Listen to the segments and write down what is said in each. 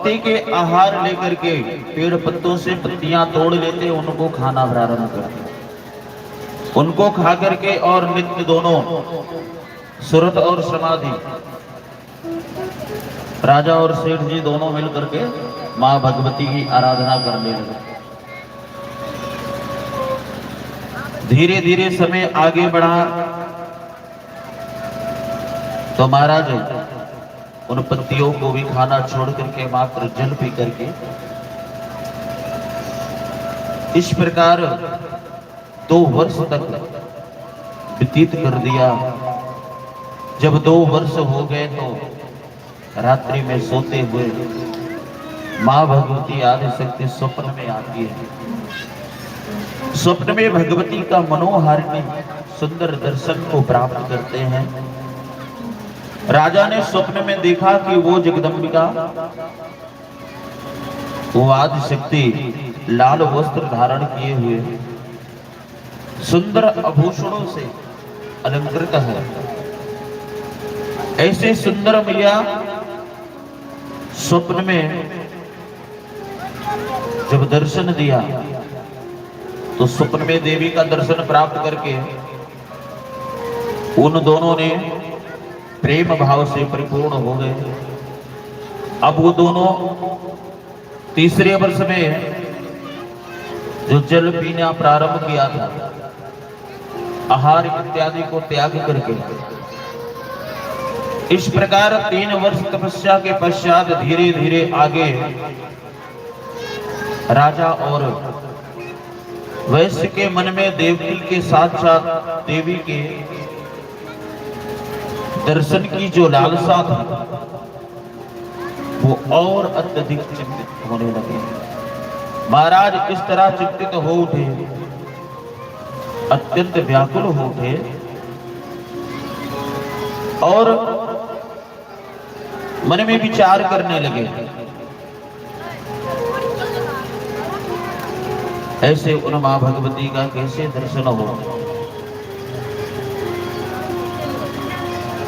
पत्ती के आहार लेकर के पेड़ पत्तों से पत्तियां तोड़ लेते, उनको खाना प्रारंभ करते। उनको खा करके और नित्य दोनों सुरत और समाधि, राजा और सेठ जी दोनों मिल करके मां भगवती की आराधना करने लगे। धीरे धीरे समय आगे बढ़ा तो महाराज उन पत्तियों को भी खाना छोड़ करके मात्र जल पी करके इस प्रकार 2 वर्ष तक व्यतीत कर दिया। जब 2 वर्ष हो गए तो रात्रि में सोते हुए मां भगवती आदिशक्ति स्वप्न में आती है। स्वप्न में भगवती का मनोहारिणी सुंदर दर्शन को प्राप्त करते हैं। राजा ने स्वप्न में देखा कि वो जगदम्बिका, वो आदिशक्ति लाल वस्त्र धारण किए हुए सुंदर आभूषणों से अलंकृत है। ऐसे सुंदर मैया स्वप्न में जब दर्शन दिया तो स्वप्न में देवी का दर्शन प्राप्त करके उन दोनों ने प्रेम भाव से परिपूर्ण हो गए। अब वो दोनों तीसरे वर्ष में जो जल पीना प्रारंभ किया था, आहार इत्यादि को त्याग करके, इस प्रकार 3 वर्ष तपस्या के पश्चात धीरे धीरे आगे राजा और वैश्य के मन में देवकी के साथ साथ देवी के दर्शन की जो लालसा थी वो और अत्यधिक चिंतित होने लगे। महाराज इस तरह चिंतित हो उठे, अत्यंत व्याकुल हो उठे और मन में विचार करने लगे, ऐसे उन मां भगवती का कैसे दर्शन हो।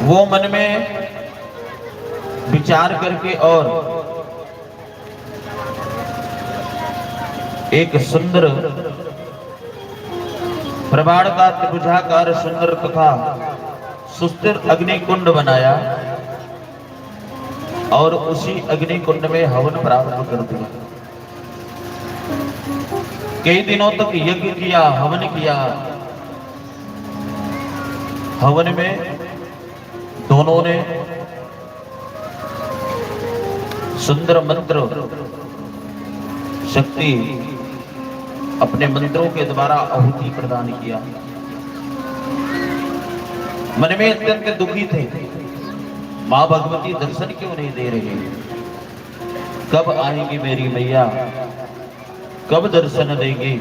वो मन में विचार करके और एक सुंदर प्रबाड़ का त्रिभुजाकार सुंदर तथा सुस्थिर अग्निकुंड बनाया और उसी अग्निकुंड में हवन प्रारंभ कर दिया। कई दिनों तक यज्ञ किया, हवन किया। हवन में दोनों ने सुंदर मंत्र शक्ति अपने मंत्रों के द्वारा आहुति प्रदान किया। मन में अत्यंत दुखी थे, मां भगवती दर्शन क्यों नहीं दे रही, कब आएंगी मेरी मैया, कब दर्शन देगी।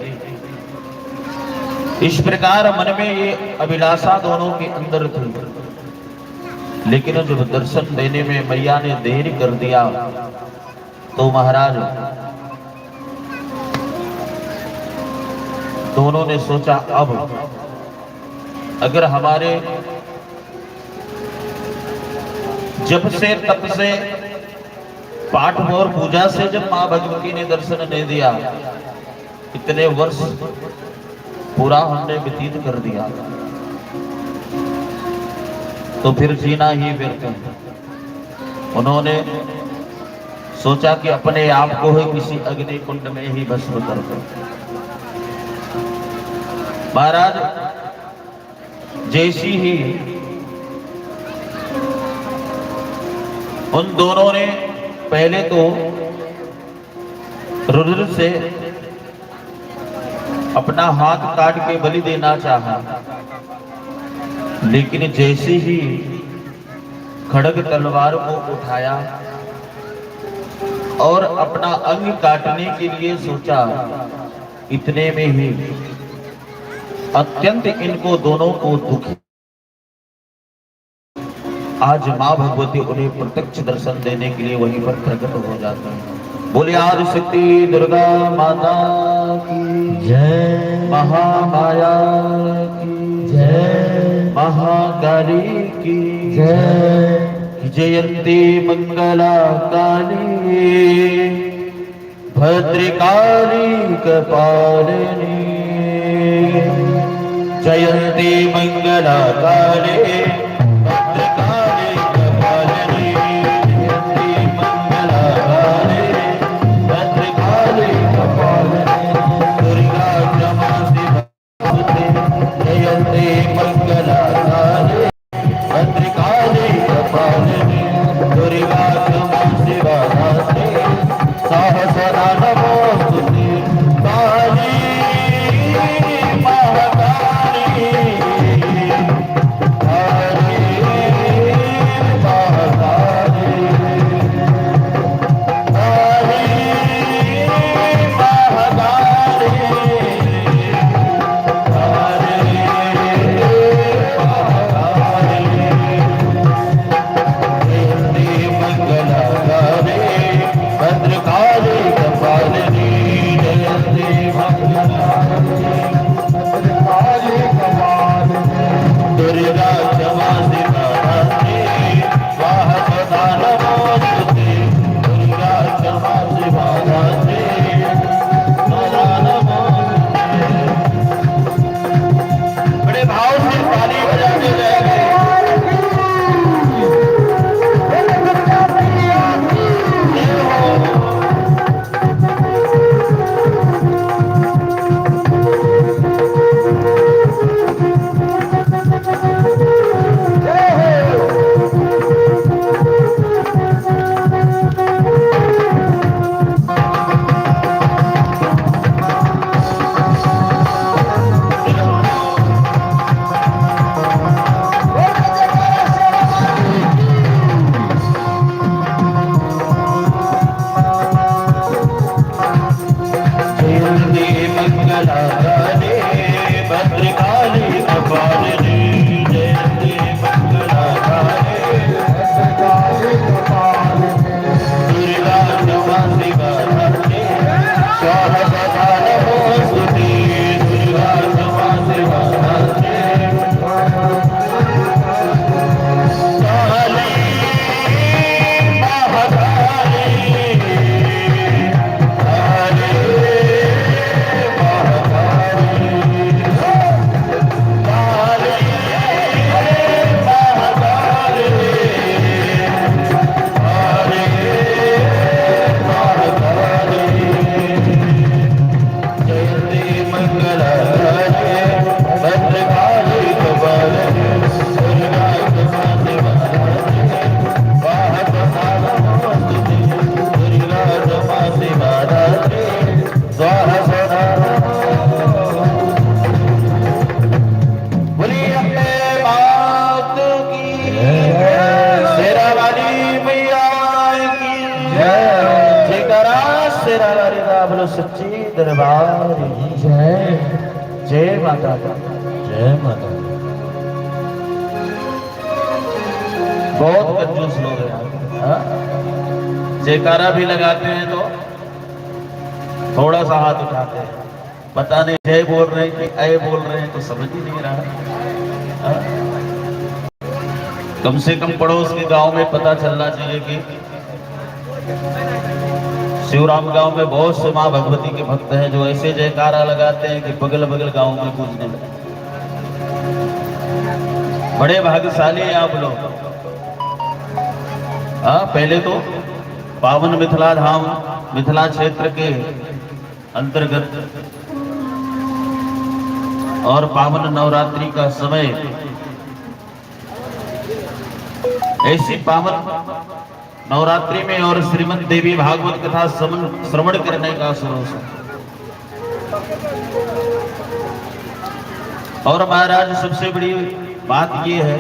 इस प्रकार मन में ये अभिलाषा दोनों के अंदर थी। लेकिन जब दर्शन देने में मैया ने देर कर दिया तो महाराज दोनों ने सोचा, अब अगर हमारे जब से तप से पाठ और पूजा से जब मां भगवती ने दर्शन नहीं दिया, इतने वर्ष पूरा हमने व्यतीत कर दिया, तो फिर जीना ही व्यर्थ है। उन्होंने सोचा कि अपने आप को ही किसी अग्नि कुंड में ही भस्म कर दो। महाराज जैसी ही उन दोनों ने पहले तो रुद्र से अपना हाथ काट के बलि देना चाहा, लेकिन जैसे ही खड्ग तलवार को उठाया और अपना अंग काटने के लिए सोचा, इतने में ही अत्यंत इनको दोनों को दुखी। आज मां भगवती उन्हें प्रत्यक्ष दर्शन देने के लिए वहीं पर प्रकट हो जाती है। बोले आदिशक्ति दुर्गा माता की जय, महामाया की जय, महाकाली की जय। जयंती मंगला काली भद्रकाली कपालिनी जयंती मंगला काली भद्रकाली कपालिनी जयंती मंगला काली भद्रकाली कपालिनी दुर्गा क्षमा शिवा जयंती मंगला काली भद्रकाली कपालिनी दुर्गा क्षमा शिवा सहस्रा नमोस्तुते काली महाकाली काली महाकाली काली महाकाली भद्रकाली कपालिनी जयंती भद्रकाली कपालिनी दुर्गा क्षमा शिवा स्वाहा सदा नमोस्तुते दुर्गा क्षमा शिवा सदा नमोस्तुते। बड़े भाव से ताली बजाते जाएंगे। भद्रकाली कपालिनी जयंती मंगला काली भद्रकाली कपालिनी दुर्गा क्षमा शिवा स्वाहा सदा नमोस्तुते दुर्गा क्षमा शिवा काली महाकाली सच्ची दरबार जय जय माता जय माता। बहुत कंजूस लोग हैं जयकारा भी लगाते हैं तो थोड़ा सा हाथ उठाते हैं, पता नहीं जय बोल रहे हैं कि अय बोल रहे हैं तो समझ ही नहीं रहा। कम से कम पड़ोस के गांव में पता चलना चाहिए कि शिवराम गांव में बहुत से मां भगवती के भक्त हैं जो ऐसे जयकारा लगाते हैं कि बगल बगल गांव में पूजने लगे। बड़े भाग्यशाली हैं आप लोग। पहले तो पावन मिथिला धाम मिथिला क्षेत्र के अंतर्गत और पावन नवरात्रि का समय ऐसी पावन नवरात्रि में और श्रीमद देवी भागवत कथा श्रवण करने का अवसर। और महाराज सबसे बड़ी बात यह है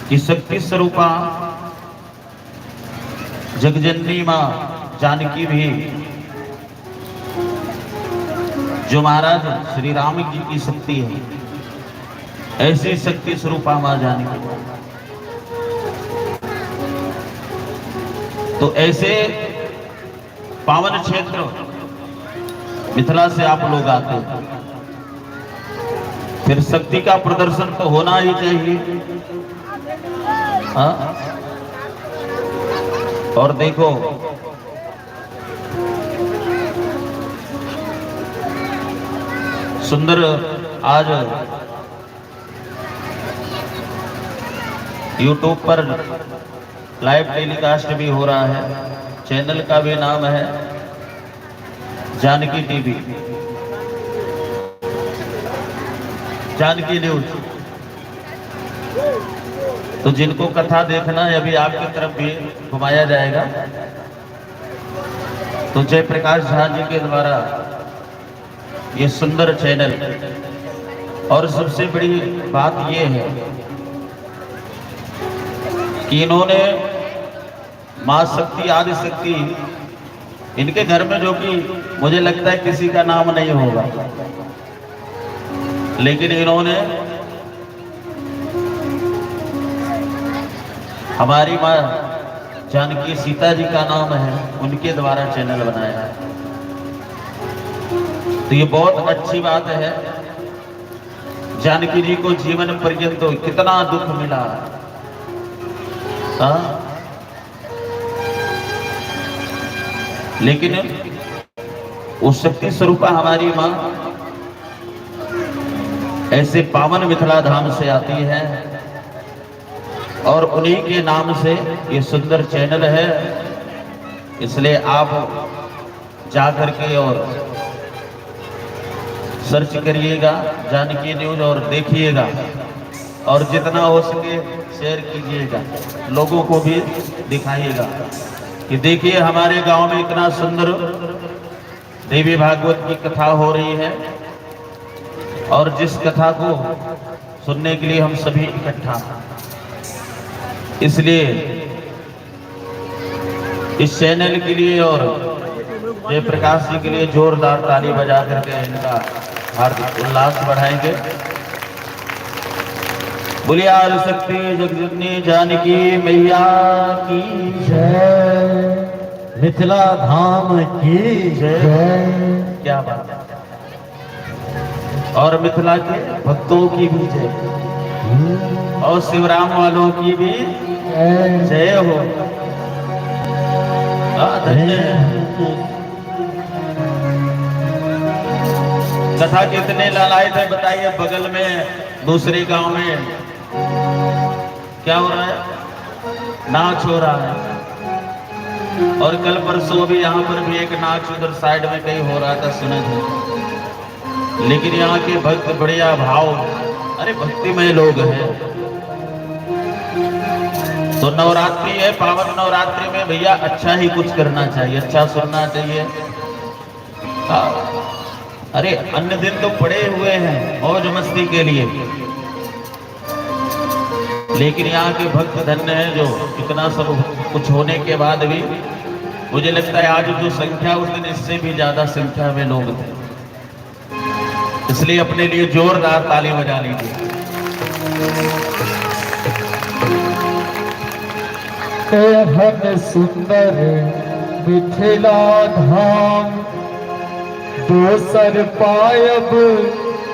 कि शक्ति स्वरूपा जगजननी मां जानकी भी जो महाराज श्री राम जी की शक्ति है, ऐसी शक्ति स्वरूपा मां जानकी। तो ऐसे पावन क्षेत्र मिथिला से आप लोग आते हैं फिर शक्ति का प्रदर्शन तो होना ही चाहिए। हाँ, और देखो सुंदर आज YouTube पर लाइव टेलीकास्ट भी हो रहा है। चैनल का भी नाम है जानकी टीवी, जानकी न्यूज। तो जिनको कथा देखना है अभी आपकी तरफ भी घुमाया जाएगा। तो जयप्रकाश झा जी के द्वारा ये सुंदर चैनल, और सबसे बड़ी बात ये है कि इन्होंने मां शक्ति, आदि शक्ति, इनके घर में जो कि मुझे लगता है किसी का नाम नहीं होगा, लेकिन इन्होंने हमारी मां जानकी सीता जी का नाम है, उनके द्वारा चैनल बनाया है। तो ये बहुत अच्छी बात है। जानकी जी को जीवन पर्यंत तो कितना दुख मिला। हाँ? लेकिन उस शक्ति स्वरूपा हमारी मां ऐसे पावन मिथिला धाम से आती है, और उन्हीं के नाम से ये सुंदर चैनल है। इसलिए आप जाकर के और सर्च करिएगा जानकी न्यूज और देखिएगा, और जितना हो सके शेयर कीजिएगा, लोगों को भी दिखाइएगा कि देखिए हमारे गांव में इतना सुंदर देवी भागवत की कथा हो रही है, और जिस कथा को सुनने के लिए हम सभी इकट्ठा। इसलिए इस चैनल के लिए और जयप्रकाश जी के लिए जोरदार ताली बजा करके इनका हार्दिक उल्लास बढ़ाएंगे। बोलिए आदि शक्ति जगजननी जानकी मैया की जय, मिथिला धाम की जय। क्या बात है। और मिथिला के भक्तों की भी जय, और शिवराम वालों की भी जय हो। कथा कितने लालायत है बताइए। बगल में दूसरे गांव में क्या हो रहा है, नाच हो रहा है, और कल परसों भी यहाँ पर भी एक नाच उधर साइड में कहीं हो रहा था, सुने थे। लेकिन यहाँ के भक्त बढ़िया भाव, अरे भक्तिमय लोग हैं। तो नवरात्रि है, पावन नवरात्रि में भैया अच्छा ही कुछ करना चाहिए, अच्छा सुनना चाहिए। अरे अन्य दिन तो पड़े हुए हैं मौज मस्ती के लिए, लेकिन यहाँ के भक्त धन्य हैं जो इतना सब कुछ होने के बाद भी, मुझे लगता है आज जो संख्या उस दिन इससे भी ज्यादा संख्या में लोग थे। इसलिए अपने लिए जोरदार ताली बजा लीजिए। एहन सुंदर मिथिला धाम, दोसर पायब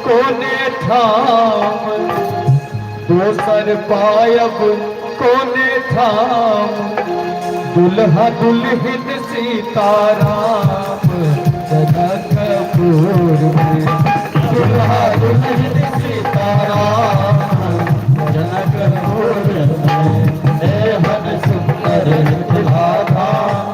कोने ठाम, दोसर पायब कोने ठाम। दुल्हा दुल्हन सीताराम जनकपुर में, दुल्हा दुल्हन सीताराम जनकपुर में। एहन सुंदर मिथिला धाम,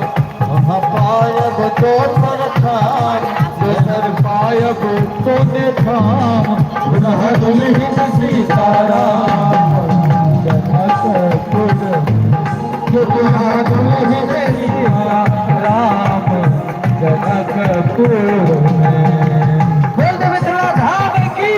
वहाँ पायब दोसर ठाम, दोसर पायब कोने ठाम। दुल्हा दुल्हन सीताराम जनकपुर, दुल्हा दुल्हन सीताराम जनकपुर में। बोल दे मिथिला धाम की।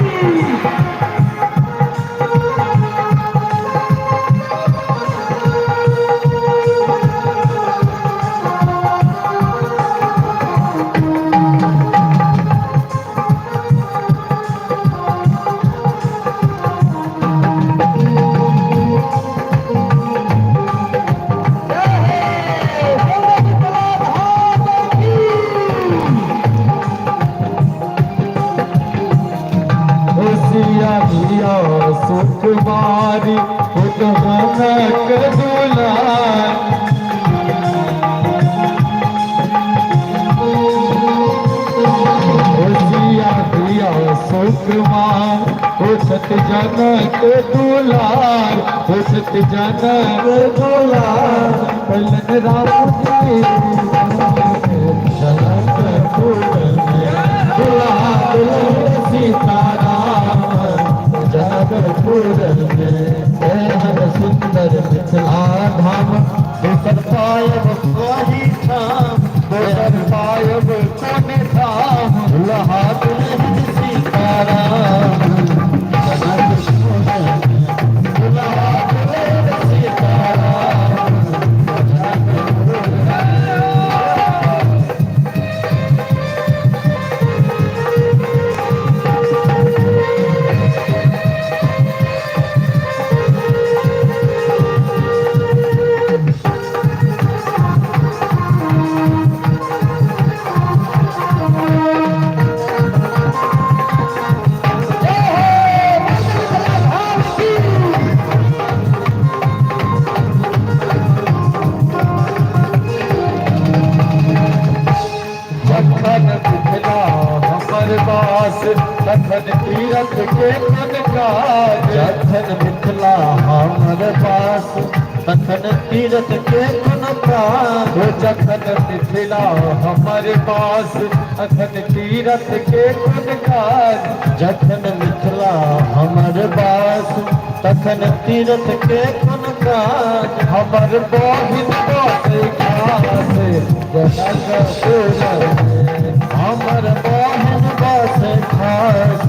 सत जनक दुलार हो सत जनक दुलार पलन राम जी जनकपुर में दुल्हा दुल्हन सीताराम जनकपुर में हर सुंदर मिथिला धाम दोसर पायब कोई ठाम दोसर पायब कोने ठाम दुल्हा दुल्हन सीताराम जनकपुर में दुल्हा दुल्हन सीताराम जनकपुर में। जखन तीरथ के मन काज जखन मिथिला हमर पास तखन तीरथ के मन काज जखन मिथिला हमर पास तखन तीरथ के मन काज जखन मिथिला हमर पास तखन तीरथ के मन काज हमर बहिन बसे खास जनकपुर में हमर बहिन बसे खास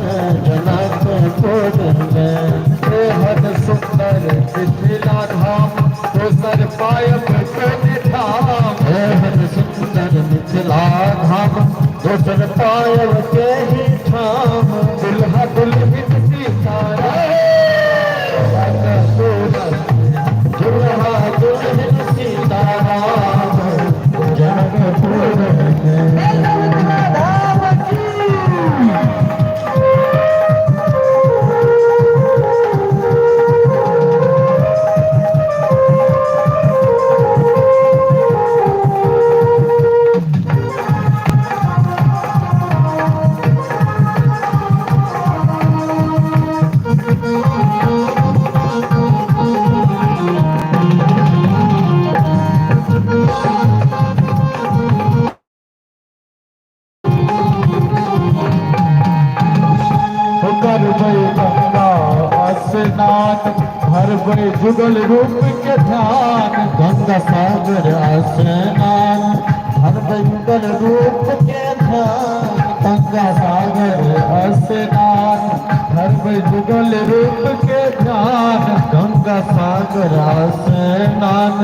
जनकपुर में बेहद सुंदर मिथिला धाम दोसर पायब कोने ठाम बेहद सुंदर मिथिला धाम दोसर पायब के ही ठाम दुल्हा दुल्हन सीताराम दुल्हा दुल्हन सीताराम जनकपुर में। भरबे जुगल रूप के ध्यान गंगा सागर स्नान भरबे जुगल रूप के ध्यान गंगा सागर स्नान भरबे जुगल रूप के ध्यान गंगा सागर स्नान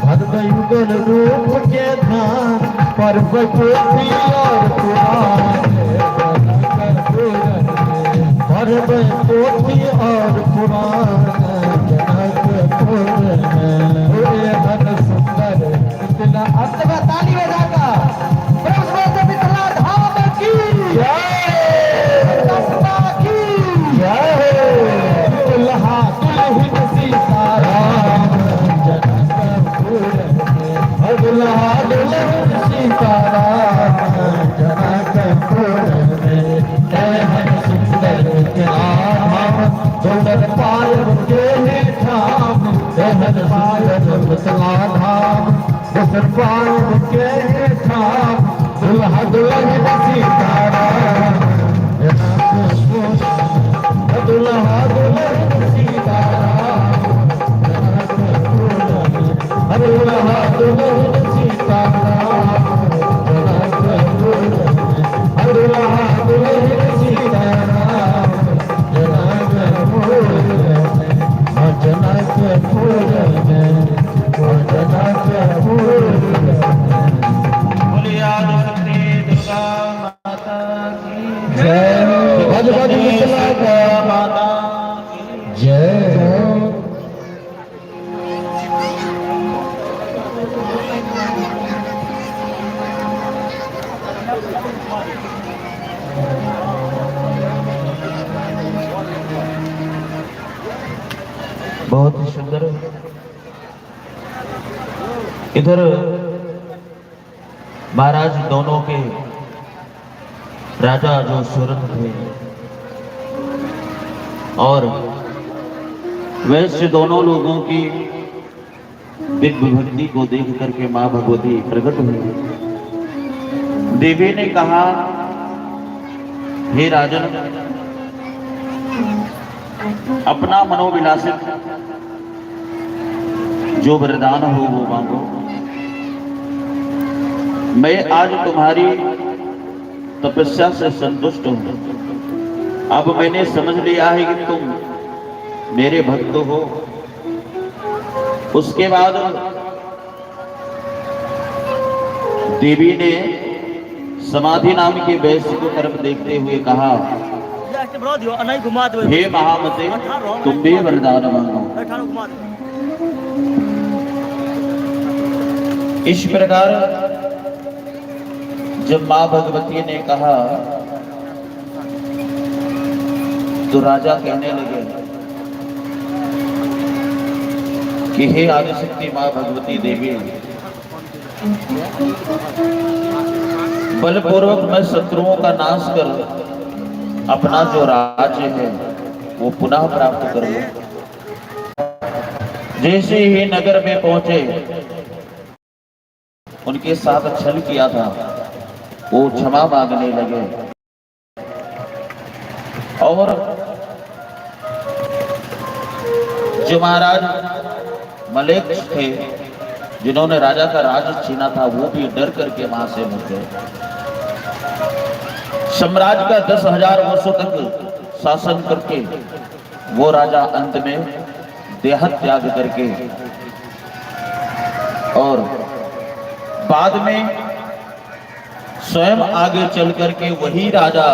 भरबे जुगल रूप के ध्यान परबे पोथी और पुराण भरबे पोथी और पुराण जनकपुर में हर सुंदर मिथिला अंतवा ताली बजाका ब्रह्म मिथिला धाम की जय दसवा की जय दुल्हा दुल्हन सीताराम जनकपुर में दुल्हा दुल्हन सीताराम जनकपुर में हर सुंदर मिथिला धाम दोसर पायब के ठाम दोसर पायब मिथिला धाम दोसर पायब के ठाम दुल्हा दुल्हन सीताराम दुल्हा दुल्हन सीताराम दुल्हा दुल्हन सीताराम दुल्हा दुल्हन सीताराम जनकपुर में बोलिए आदि शक्ति दुर्गा माता की जय भगवती मिथिला माता की जय। बहुत ही सुंदर। इधर महाराज दोनों के राजा जो सूरत थे और वैसे दोनों लोगों की दिव्य भक्ति को देख करके मां भगवती प्रकट हुई। देवी ने कहा, हे राजन, अपना मनोविलासित जो वरदान हो वो मांगो। मैं आज तुम्हारी तपस्या से संतुष्ट हूं। अब मैंने समझ लिया है कि तुम मेरे भक्त हो। उसके बाद देवी ने समाधि नाम के वैश्य को तरफ देखते हुए कहा, हे महामते, तुम भी वरदान मांगो। इस प्रकार जब मां भगवती ने कहा तो राजा कहने लगे कि हे आदिशक्ति मां भगवती देवी, बलपूर्वक मैं शत्रुओं का नाश कर अपना जो राज्य है वो पुनः प्राप्त कर लूं। जैसे ही नगर में पहुंचे, उनके साथ छल किया था वो क्षमा मांगने लगे। और जो महाराज मलेक्ष थे, जिन्होंने राजा का राज छीना था, वो भी डर करके वहां से मुड़ गए। साम्राज्य का 10,000 वर्षों तक शासन करके वो राजा अंत में देह त्याग करके और बाद में स्वयं आगे चल करके वही राजा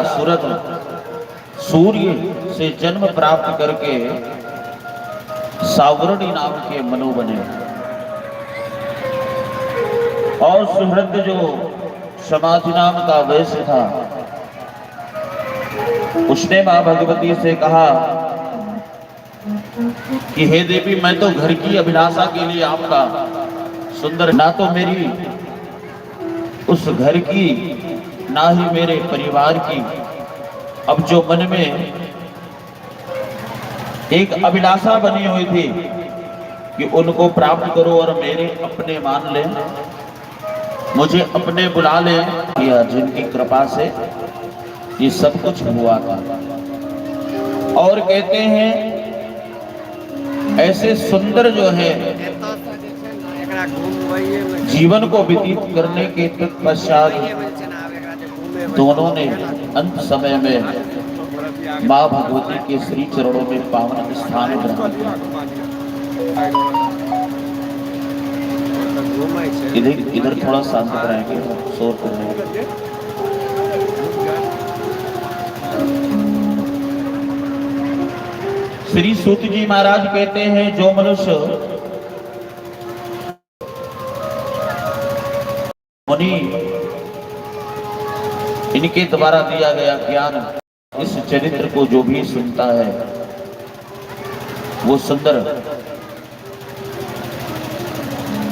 सूर्य से जन्म प्राप्त करके सावरणी नाम के मनु बने। और सुहृद जो समाधि नाम का वैश्य था, उसने मां भगवती से कहा कि हे देवी, मैं तो घर की अभिलाषा के लिए आपका सुंदर, ना तो मेरी उस घर की ना ही मेरे परिवार की, अब जो मन में एक अभिलाषा बनी हुई थी कि उनको प्राप्त करो और मेरे अपने मान ले, मुझे अपने बुला ले, या जिनकी कृपा से ये सब कुछ हुआ था। और कहते हैं ऐसे सुंदर जो है जीवन को व्यतीत करने के तत्पश्चात दोनों ने अंत समय में मां भगवती के श्री चरणों में पावन स्थान ग्रहण किया। इधर थोड़ा शांत कराएंगे, शोर कर रहे हैं। श्री सूत जी महाराज कहते हैं, जो मनुष्य मुनि इनके द्वारा दिया गया ज्ञान, इस चरित्र को जो भी सुनता है वो सुंदर,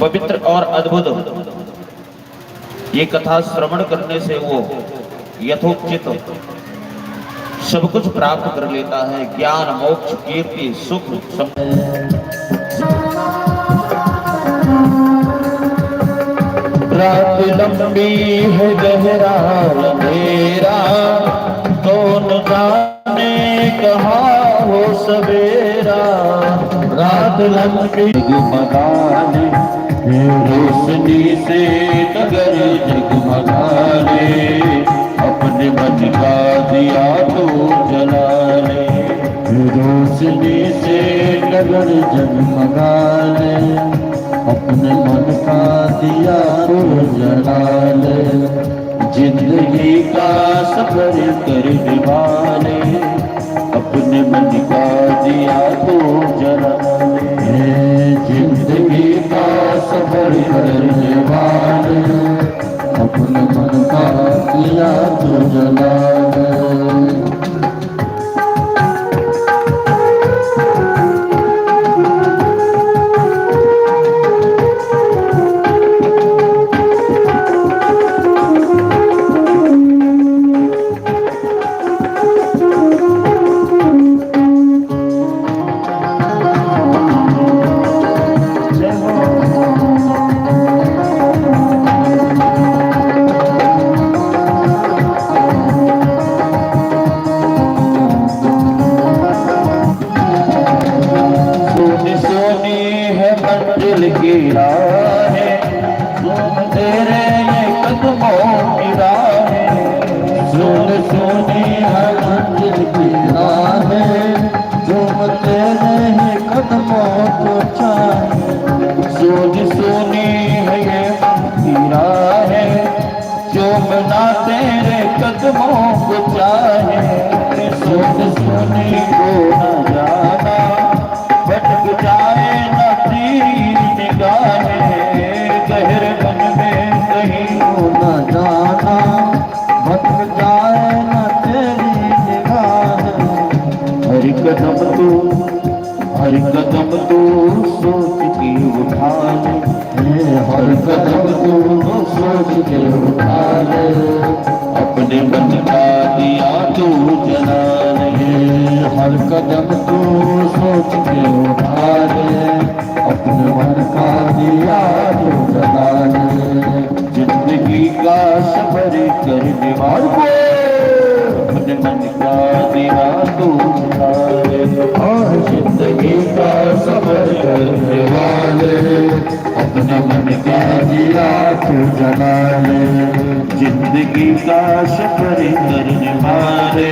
पवित्र और अद्भुत ये कथा श्रवण करने से वो यथोचित सब कुछ प्राप्त कर लेता है। ज्ञान, मोक्ष, कीर्ति, सुख, रात लंबी है गहरा अंधेरा, कौन जाने कहाँ हो सवेरा। रात लंबी जगमगाने, रोशनी से नगर जगमगाने, अपने मन का दिया तो जला ले। रोशनी से नगर जगमगाने, अपने मन का दिया तो जला ले। जिंदगी का सफर करने वाले, अपने मन का दिया तो जला ले। जिंदगी का सफर करने वाले, अपने मन का दिया तो जला ले। की राह है, जो बना तेरे कदमों को चाहे, सोच सोने को न जाना, भटक जाए न तेरी निगाहें, गहरे मन में कहीं को न जाना, भटक जाए न तेरी निगाहें। हर कदम तू सोच के उठा ले, हर कदम तू सोच के उठा ले, अपने मन का दिया तू जला ले, हर कदम तू सोच के उठा ले, अपने मन का दिया तू जला ले। जिंदगी का सफर करने वाले अपने मन का दिया तू जला ले, और जिंदगी का सफर करने वाले अपने मन का दिया तू जला ले। जिंदगी का सफर करने वाले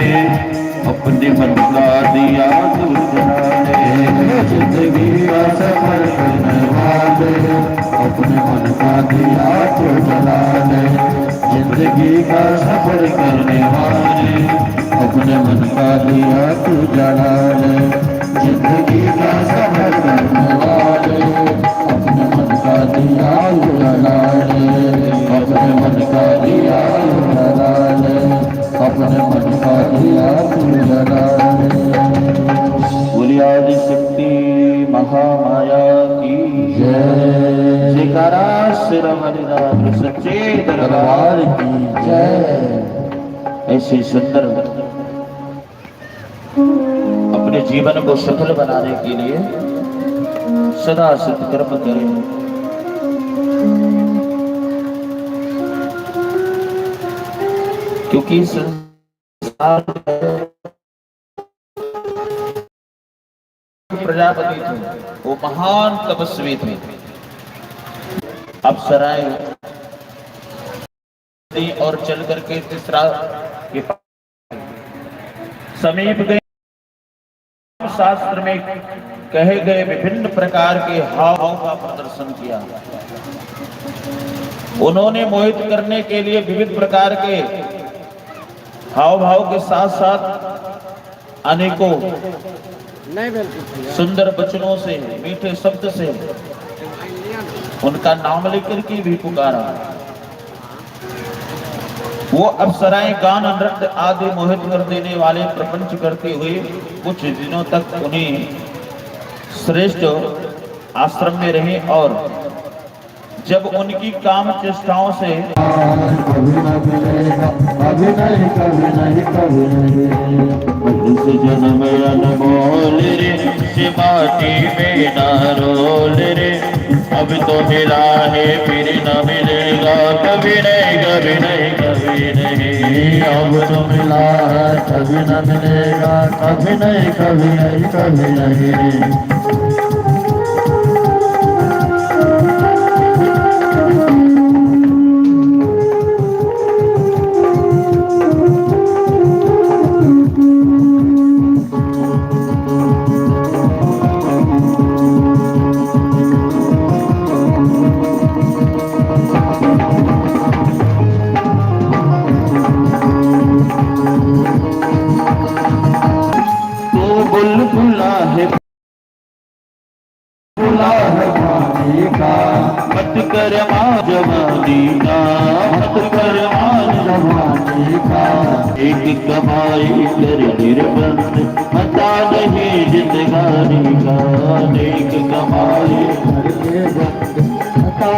अपने मन का दिया तू जला ले, जिंदगी का सफर करने वाले अपने मन का दिया तू जला ले, जिंदगी का सफर करने वाले अपने मन का दिया तू जला ले, जिंदगी का सफर करने वाले अपने मन का दिया तू जला ले, अपने मन का दिया तू जला ले, अपने मन का दिया तू जला ले। बोलिए आदि शक्ति महामाया की जय, जयकारा श्री हरिनाम सच्चे दरबार की जय। ऐसे सुंदर अपने जीवन को सफल बनाने के लिए सदा सत्कर्म करें। क्योंकि संसार प्रजापति थे, वो महान तपस्वी थे। अप्सराएं और चल करके तीसरा के समीप गए। शास्त्र में कहे गए विभिन्न प्रकार के हाव का प्रदर्शन किया। उन्होंने मोहित करने के लिए विविध प्रकार के हाव भाव के साथ साथ अनेकों सुंदर वचनों से, मीठे शब्द से उनका नाम लेकर के भी पुकारा। वो अप्सराएं गान नृत्य आदि मोहित कर देने वाले प्रपंच करते हुए कुछ दिनों तक उन्हें श्रेष्ठ आश्रम में रहे, और जब उनकी काम चेष्टाओं से जन्म अनमोल रे से माटी में ना रोल रे, अब तो मिला है फिर न मिलेगा, कभी नहीं कभी नहीं कभी नहीं, अब तो मिला है कभी न मिलेगा, कभी नहीं कभी नहीं कभी नहीं। बुलबुला है मत कर मां जवानी का, मत कर मां जवानी का, एक कमाई कर निर्बंध मता नहीं जिंदगानी का, एक कमाई कर मता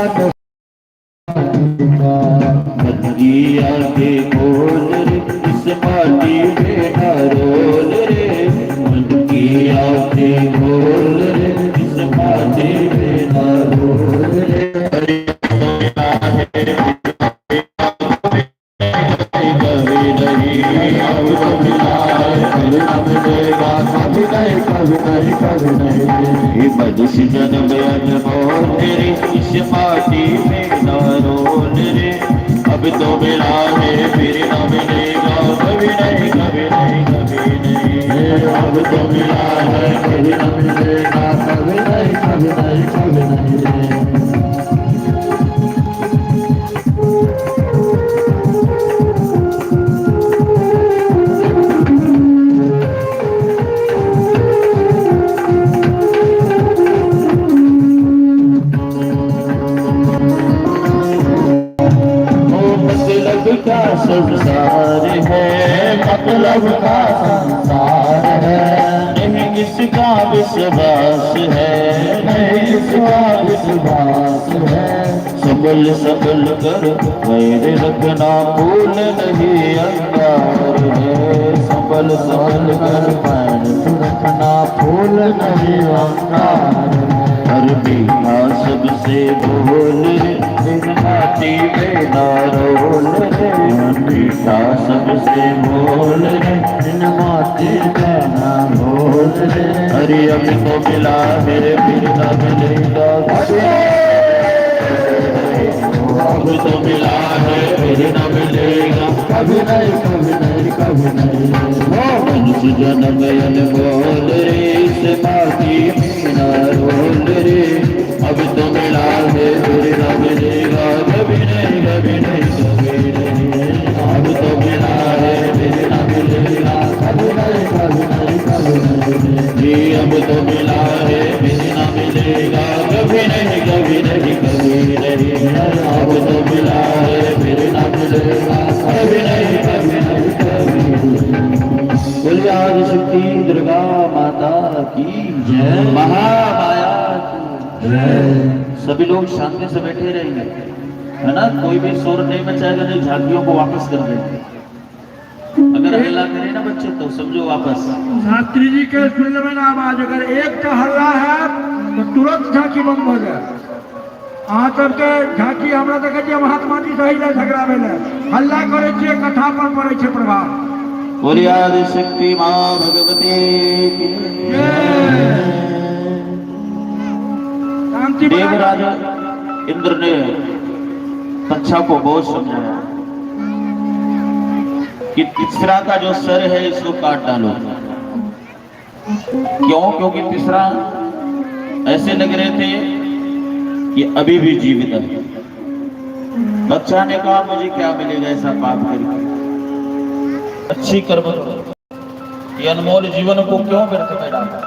नदिया के बोल रे इस माटी में न रोल रे, मन की आते बोल रे इस माटी में न रोल रे। कभी नहीं अब तो मिला है कभी न मिलेगा, कभी नहीं कभी नहीं कभी नहीं। मनुष्य जन्म अनमोल रे इस माटी में न रोल रे, अब तो मिला है फिर न मिलेगा, कभी नहीं कभी नहीं कभी नहीं। अब तो मिला है कभी न मिलेगा, कभी नहीं कभी नहीं कभी नहीं। का संसार है, मतलब का संसार है, नहीं किसका विश्वास है, नहीं किसका विश्वास है। संभल संभल कर पैर रखना, फूल नहीं अंगार है, संभल संभल कर पैर रखना, फूल नहीं अंगार है। हर बीघा सबसे बोल रे, बिन माटी में ना रोल रे, बीघा सबसे बोल रे, बिन माटी में ना रोल रे। अरे अब तो मिला है फिर न मिलेगा, अब तो मिला है फिर न मिलेगा, कभी नहीं कभी नहीं कभी नहीं। मनुष्य जन्म अनमोल रे, इस माटी में ना रोल रे, अब तो मिला है फिर न मिलेगा, कभी नहीं कभी नहीं कभी नहीं। अब तो मिला है फिर न मिलेगा, कभी नहीं कभी नहीं कभी नहीं। जी अब तो मिला है फिर न मिलेगा, कभी नहीं कभी नहीं कभी नहीं। अब तो मिला है फिर न मिलेगा, कभी नहीं कभी नहीं कभी नहीं। बोलिए आदि शक्ति दुर्गा माता की जय, महामाया की जय। सभी लोग शांति से बैठे रहेंगे, है ना, कोई भी शोर नहीं मचाएगा, नहीं झांकियों को वापस कर देंगे। अगर हल्ला करे ना बच्चे तो समझो वापस। शास्त्री जी के स्कूल में ना आवाज, अगर एक का हल्ला है तो तुरंत झांकी बंद हो जाए। अहाँ सबके झांकी हमरा देखे छियै महात्मा जी सही ले झगड़ा भेलै, हल्ला करे छियै कथा पर पड़े छै प्रभाव। बोलिए आदि शक्ति माँ भगवती की जय। शांति देवराज इंद्र ने तक्षा को बहुत समझाया कि तीसरा का जो सर है इसको काट डालो। क्यों? क्योंकि तीसरा ऐसे लग रहे थे कि अभी भी जीवित है। बच्चा ने कहा मुझे क्या मिलेगा ऐसा पाप करके, अच्छी कर्म करो, ये अनमोल जीवन को क्यों व्यर्थ में डाला।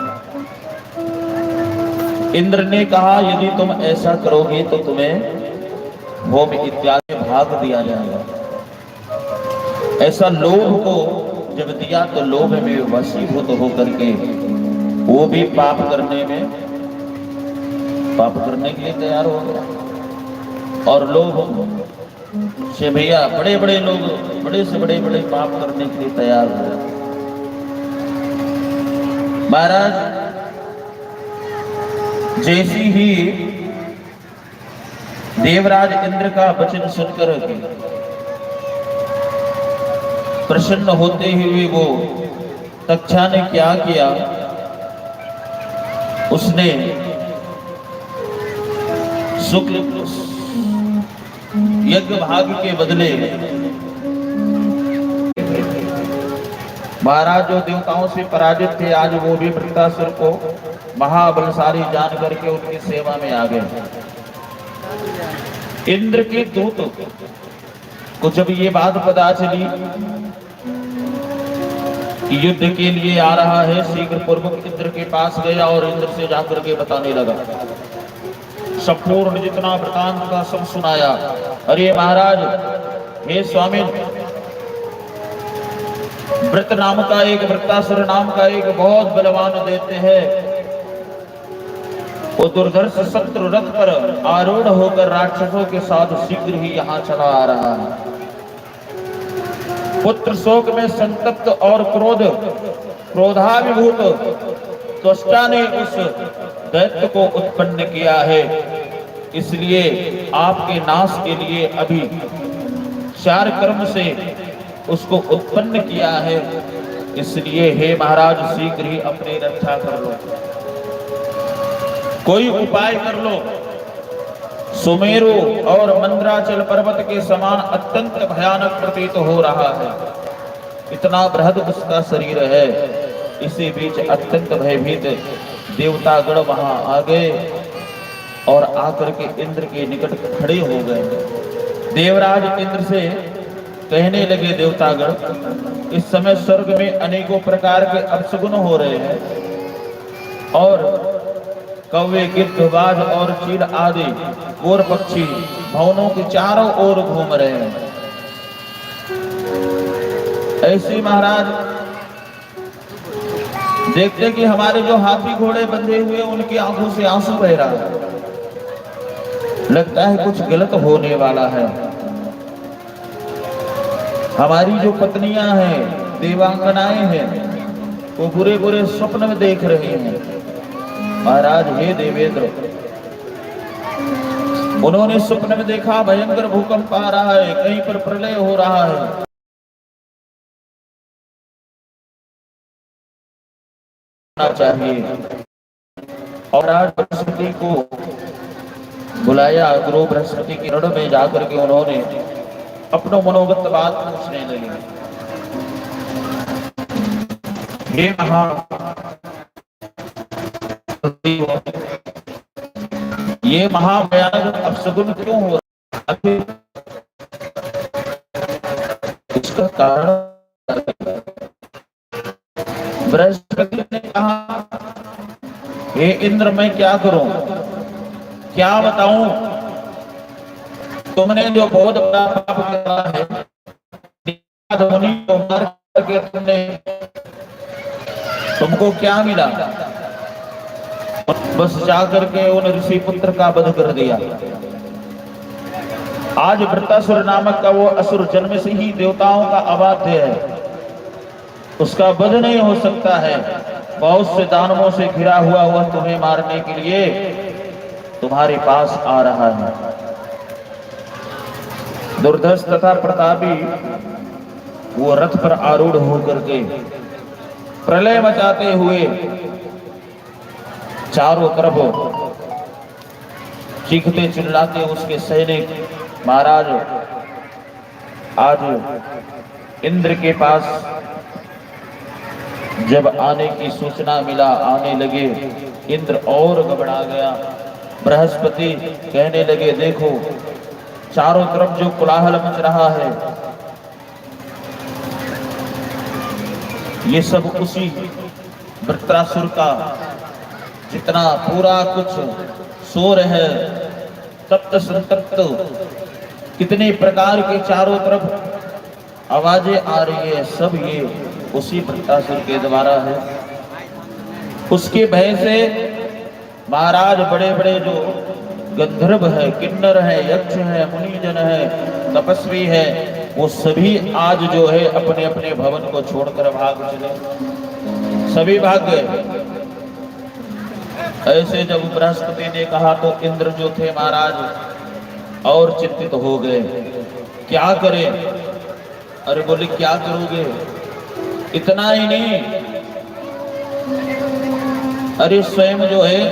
इंद्र ने कहा यदि तुम ऐसा करोगे तो तुम्हें होम इत्यादि भाग दिया जाएगा। ऐसा लोभ को जब दिया तो लोभ में वशीभूत होकर के वो भी पाप करने के लिए तैयार हो गया। और लोभ से भैया बड़े बड़े लोग बड़े से बड़े बड़े पाप करने के लिए तैयार हो गए। महाराज जैसी ही देवराज इंद्र का वचन सुनकर प्रसन्न होते हुए वो तक्षा ने क्या किया, उसने शुक्ल यज्ञ भाग के बदले महाराज जो देवताओं से पराजित थे आज वो भी वृत्रासुर को महाबलशाली जान करके उनकी सेवा में आ गए। इंद्र के दूत को जब ये बात पता चली कि युद्ध के लिए आ रहा है, शीघ्र पूर्वक इंद्र के पास गया और इंद्र से जाकर के बताने लगा, संपूर्ण जितना वृतांत का सब सुनाया। अरे महाराज, हे स्वामी, वृत नाम का एक वृत्तासुर नाम का एक बहुत बलवान दैत्य है, वो दुर्धर्ष शत्रु रथ पर आरूढ़ होकर राक्षसों के साथ शीघ्र ही यहाँ चला आ रहा है। पुत्र शोक में संतप्त और क्रोधाभिभूत त्वष्टा ने उस दैत्य को उत्पन्न किया है, इसलिए आपके नाश के लिए अभी 4 कर्म से उसको उत्पन्न किया है। इसलिए हे महाराज शीघ्र ही अपनी रक्षा कर लो, कोई उपाय कर लो। सुमेरु और मंद्राचल पर्वत के समान अत्यंत भयानक प्रतीत हो रहा है, इतना बृहद उसका शरीर है। इसी बीच अत्यंत भयभीत देवतागण वहां आ गए और आकर के इंद्र के निकट खड़े हो गए। देवराज इंद्र से कहने लगे देवतागण, इस समय स्वर्ग में अनेकों प्रकार के अपशगुन हो रहे हैं और कौवे गिद्ध बाज और चील आदि और पक्षी भवनों के चारों ओर घूम रहे हैं। ऐसे महाराज देखते कि हमारे जो हाथी घोड़े बंधे हुए उनकी आंखों से आंसू बह रहा है, लगता है कुछ गलत होने वाला है। हमारी जो पत्नियां हैं, देवांगनाएं हैं, वो बुरे बुरे स्वप्न में देख रहे हैं। महाराज हे देवेंद्र, उन्होंने स्वप्न में देखा भयंकर भूकंप आ रहा है, कहीं पर प्रलय हो रहा है। चाहिए और आज बृहस्पति को बुलाया। गुरु बृहस्पति की रण में जाकर के उन्होंने अपनो मनोगत बात पूछने लगे। ये महाभयानक अपशगुन क्यों हो रहा है? उसका कारण बृहस्पति ने कहा, हे इंद्र, मैं क्या करूं, क्या बताऊं? तुमने जो बहुत बड़ा पाप किया है, धोनी को मार करके तुमको क्या मिला? बस जाकर के उन ऋषि पुत्र का वध कर दिया। आज वृत्तासुर नामक का वो असुर जन्म से ही देवताओं का अबाध्य है, उसका वध नहीं हो सकता है। बहुत से दानवों से घिरा हुआ वह तुम्हें मारने के लिए तुम्हारे पास आ रहा है। दुर्धर्ष तथा प्रतापी वो रथ पर आरूढ़ होकर के प्रलय मचाते हुए चारों तरफ चीखते चिल्लाते उसके सैनिक महाराज आज इंद्र के पास जब आने की सूचना मिला, आने लगे। इंद्र और घबरा गया। बृहस्पति कहने लगे, देखो चारों तरफ जो कोलाहल मच रहा है, ये सब उसी वृत्रासुर का जितना पूरा कुछ शोर है, तप्त संतप्त कितने प्रकार के चारों तरफ आवाजें आ रही है, सब ये उसी वृत्रासुर के द्वारा है। उसके भय से महाराज बड़े बड़े जो गंधर्व है, किन्नर है, यक्ष है, मुनिजन है, तपस्वी है, वो सभी आज जो है अपने अपने भवन को छोड़कर भाग चले, सभी भाग गए। ऐसे जब बृहस्पति ने कहा तो इंद्र जो थे महाराज और चिंतित हो गए, क्या करें? अरे बोले क्या करोगे? इतना ही नहीं, अरे स्वयं जो है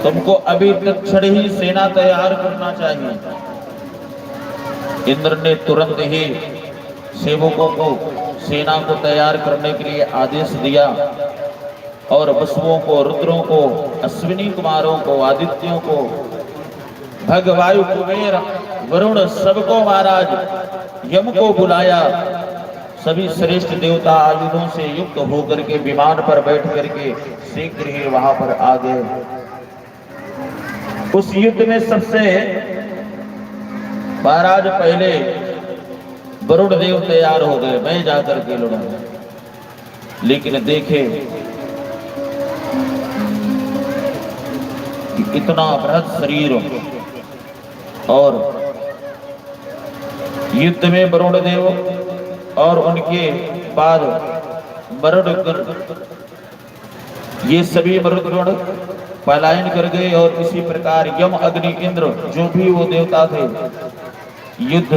तुमको अभी तत्क्षण ही सेना तैयार करना चाहिए। इंद्र ने तुरंत ही सेवकों को सेना को तैयार करने के लिए आदेश दिया और वसुओं को, रुद्रों को, अश्विनी कुमारों को, आदित्यों को, भगवायु, कुबेर, वरुण, सबको महाराज यम को बुलाया। सभी श्रेष्ठ देवता आयुधों से युक्त होकर के विमान पर बैठ करके शीघ्र ही वहां पर आ गए। उस युद्ध में सबसे महाराज पहले वरुण देव तैयार हो गए, मैं जाकर के लड़ूंगा। लेकिन देखे कि इतना बृहद शरीर और युद्ध में वरुण देव और उनके बाद मरुदगण, ये सभी मरुदगण पलायन कर गए। और इसी प्रकार यम, अग्नि, इंद्र जो भी वो देवता थे युद्ध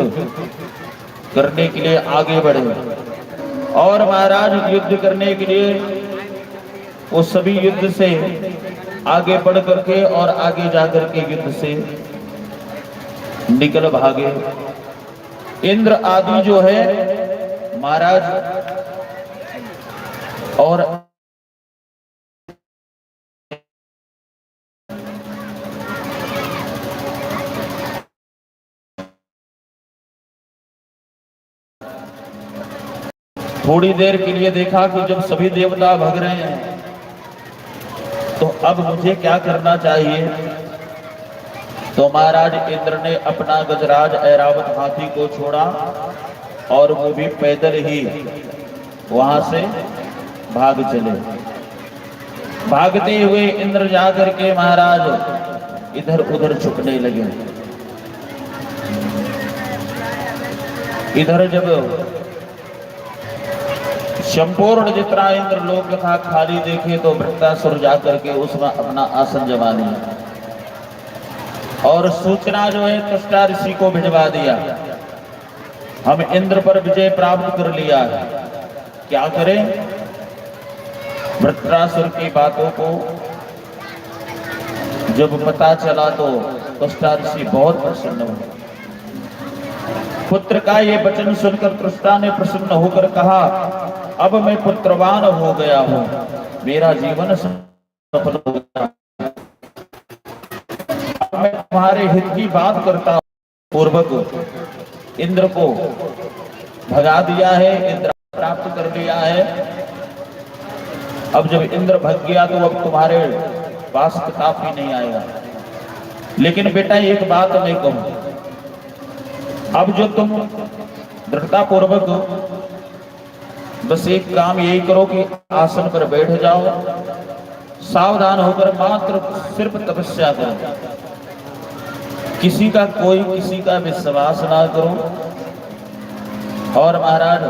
करने के लिए आगे बढ़े। और महाराज युद्ध करने के लिए वो सभी युद्ध से आगे बढ़ करके और आगे जाकर के युद्ध से निकल भागे। इंद्र आदि जो है महाराज और थोड़ी देर के लिए देखा कि जब सभी देवता भाग रहे हैं तो अब मुझे क्या करना चाहिए। तो महाराज इंद्र ने अपना गजराज ऐरावत हाथी को छोड़ा और वो भी पैदल ही वहां से भाग चले। भागते हुए इंद्र जाकर के महाराज इधर उधर झुकने लगे। इधर जब संपूर्ण जितना इंद्र लोक था खाली देखे तो वृत्तासुर जाकर के उसमें अपना आसन जमा लिया और सूचना जो है त्वष्टा ऋषि को भिजवा दिया, हम इंद्र पर विजय प्राप्त कर लिया है, क्या करें। वृत्रासुर की बातों को जब पता चला तो त्वष्टा ऋषि बहुत प्रसन्न हुए। पुत्र का ये वचन सुनकर त्वष्टा ने प्रसन्न होकर कहा, अब मैं पुत्रवान हो गया हूं, मेरा जीवन सफल हो गया, अब मैं तुम्हारे हित की बात करता हूं। पूर्वक इंद्र को भगा दिया है, इंद्र प्राप्त कर लिया है। अब जब इंद्र भग गया तो अब तुम्हारे पास प्रताप ही नहीं आएगा। लेकिन बेटा एक बात मैं कहूं, अब जो तुम दृढ़ता पूर्वक बस एक काम यही करो कि आसन पर बैठ जाओ, सावधान होकर मात्र सिर्फ तपस्या करो, किसी का विश्वास ना करो। और महाराज